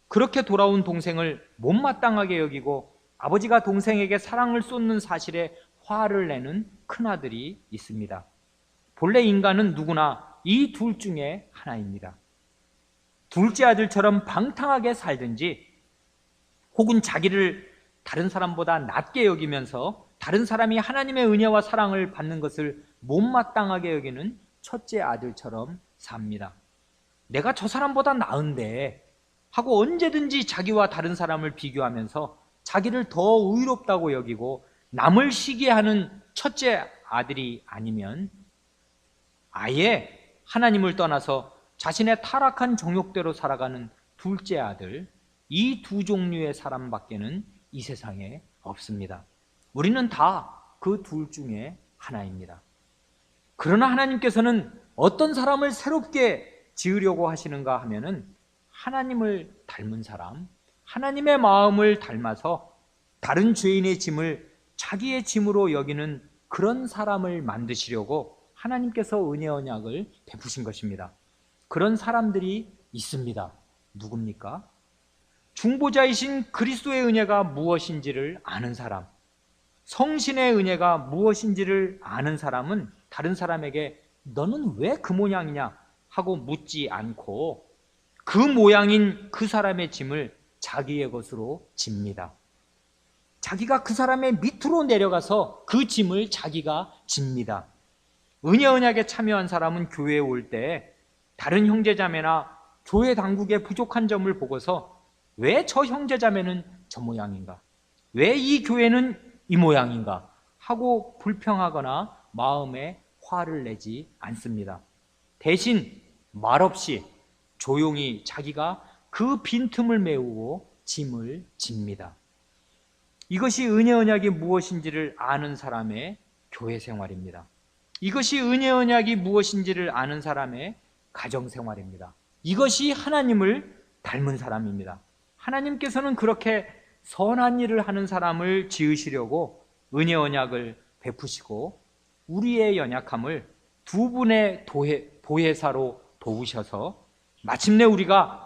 그렇게 돌아온 동생을 못마땅하게 여기고 아버지가 동생에게 사랑을 쏟는 사실에 화를 내는 큰아들이 있습니다. 본래 인간은 누구나 이 둘 중에 하나입니다. 둘째 아들처럼 방탕하게 살든지 혹은 자기를 다른 사람보다 낮게 여기면서 다른 사람이 하나님의 은혜와 사랑을 받는 것을 못마땅하게 여기는 첫째 아들처럼 삽니다. 내가 저 사람보다 나은데 하고 언제든지 자기와 다른 사람을 비교하면서 자기를 더 의롭다고 여기고 남을 시기하는 첫째 아들이 아니면 아예 하나님을 떠나서 자신의 타락한 정욕대로 살아가는 둘째 아들, 이 두 종류의 사람밖에는 이 세상에 없습니다. 우리는 다 그 둘 중에 하나입니다. 그러나 하나님께서는 어떤 사람을 새롭게 지으려고 하시는가 하면은 하나님을 닮은 사람, 하나님의 마음을 닮아서 다른 죄인의 짐을 자기의 짐으로 여기는 그런 사람을 만드시려고 하나님께서 은혜 언약을 베푸신 것입니다. 그런 사람들이 있습니다. 누굽니까? 중보자이신 그리스도의 은혜가 무엇인지를 아는 사람, 성신의 은혜가 무엇인지를 아는 사람은 다른 사람에게 너는 왜 그 모양이냐 하고 묻지 않고 그 모양인 그 사람의 짐을 자기의 것으로 집니다. 자기가 그 사람의 밑으로 내려가서 그 짐을 자기가 집니다. 은혜 언약에 참여한 사람은 교회에 올 때 다른 형제자매나 교회 당국의 부족한 점을 보고서 왜 저 형제자매는 저 모양인가? 왜 이 교회는 이 모양인가? 하고 불평하거나 마음에 화를 내지 않습니다. 대신 말없이 조용히 자기가 그 빈틈을 메우고 짐을 집니다. 이것이 은혜 언약이 무엇인지를 아는 사람의 교회 생활입니다. 이것이 은혜 언약이 무엇인지를 아는 사람의 가정 생활입니다. 이것이 하나님을 닮은 사람입니다. 하나님께서는 그렇게 선한 일을 하는 사람을 지으시려고 은혜 언약을 베푸시고 우리의 연약함을 두 분의 보혜사로 도우셔서 마침내 우리가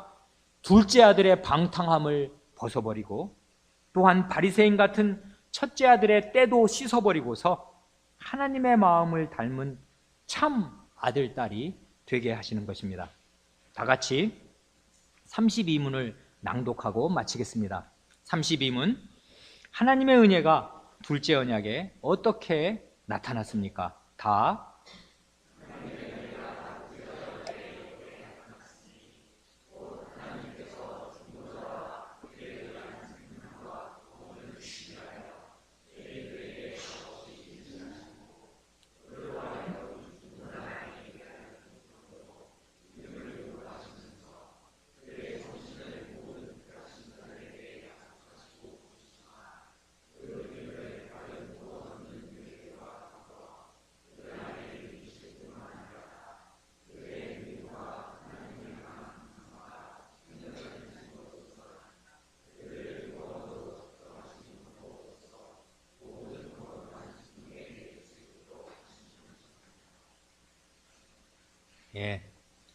둘째 아들의 방탕함을 벗어버리고 또한 바리새인 같은 첫째 아들의 때도 씻어버리고서 하나님의 마음을 닮은 참 아들, 딸이 되게 하시는 것입니다. 다 같이 32문을 낭독하고 마치겠습니다. 32문, 하나님의 은혜가 둘째 언약에 어떻게 나타났습니까? 다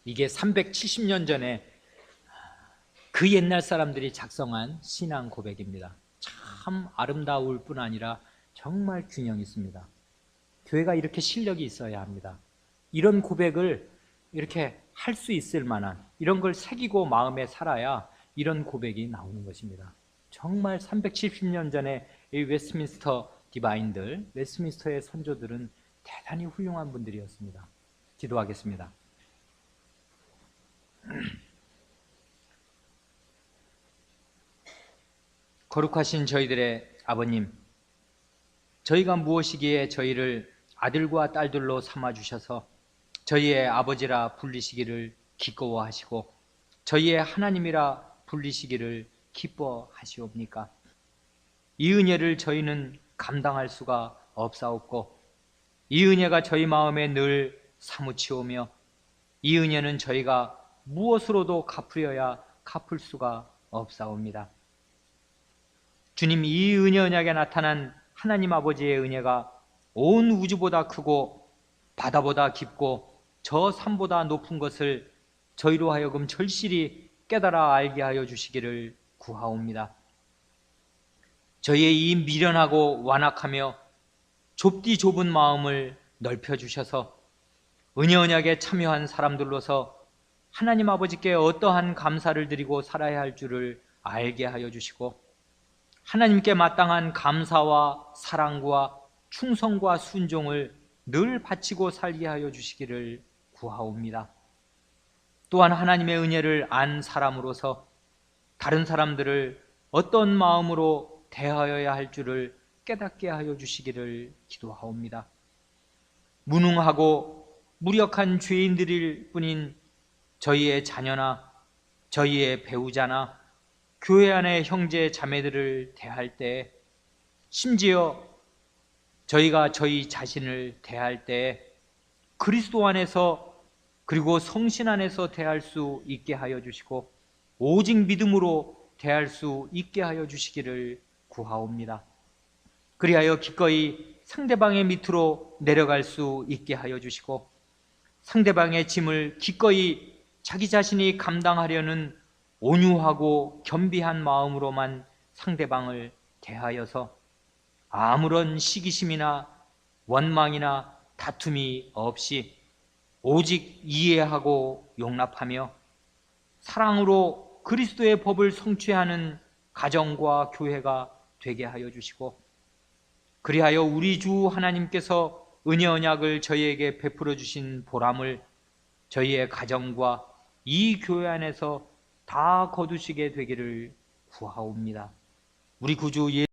이게 370년 전에 그 옛날 사람들이 작성한 신앙 고백입니다. 참 아름다울 뿐 아니라 정말 균형 있습니다. 교회가 이렇게 실력이 있어야 합니다. 이런 고백을 이렇게 할 수 있을 만한 이런 걸 새기고 마음에 살아야 이런 고백이 나오는 것입니다. 정말 370년 전에 이 웨스트민스터 디바인들, 웨스트민스터의 선조들은 대단히 훌륭한 분들이었습니다. 기도하겠습니다. 거룩하신 저희들의 아버님, 저희가 무엇이기에 저희를 아들과 딸들로 삼아주셔서 저희의 아버지라 불리시기를 기꺼워하시고 저희의 하나님이라 불리시기를 기뻐하시옵니까? 이 은혜를 저희는 감당할 수가 없사옵고 이 은혜가 저희 마음에 늘 사무치오며 이 은혜는 저희가 무엇으로도 갚으려야 갚을 수가 없사옵니다. 주님, 이 은혜 언약에 나타난 하나님 아버지의 은혜가 온 우주보다 크고 바다보다 깊고 저 산보다 높은 것을 저희로 하여금 절실히 깨달아 알게 하여 주시기를 구하옵니다. 저희의 이 미련하고 완악하며 좁디 좁은 마음을 넓혀주셔서 은혜 언약에 참여한 사람들로서 하나님 아버지께 어떠한 감사를 드리고 살아야 할 줄을 알게 하여 주시고 하나님께 마땅한 감사와 사랑과 충성과 순종을 늘 바치고 살게 하여 주시기를 구하옵니다. 또한 하나님의 은혜를 안 사람으로서 다른 사람들을 어떤 마음으로 대하여야 할 줄을 깨닫게 하여 주시기를 기도하옵니다. 무능하고 무력한 죄인들일 뿐인 저희의 자녀나 저희의 배우자나 교회 안의 형제 자매들을 대할 때, 심지어 저희가 저희 자신을 대할 때 그리스도 안에서 그리고 성신 안에서 대할 수 있게 하여 주시고 오직 믿음으로 대할 수 있게 하여 주시기를 구하옵니다. 그리하여 기꺼이 상대방의 밑으로 내려갈 수 있게 하여 주시고 상대방의 짐을 기꺼이 자기 자신이 감당하려는 온유하고 겸비한 마음으로만 상대방을 대하여서 아무런 시기심이나 원망이나 다툼이 없이 오직 이해하고 용납하며 사랑으로 그리스도의 법을 성취하는 가정과 교회가 되게 하여 주시고 그리하여 우리 주 하나님께서 은혜 언약을 저희에게 베풀어 주신 보람을 저희의 가정과 이 교회 안에서 다 거두시게 되기를 구하옵니다. 우리 구주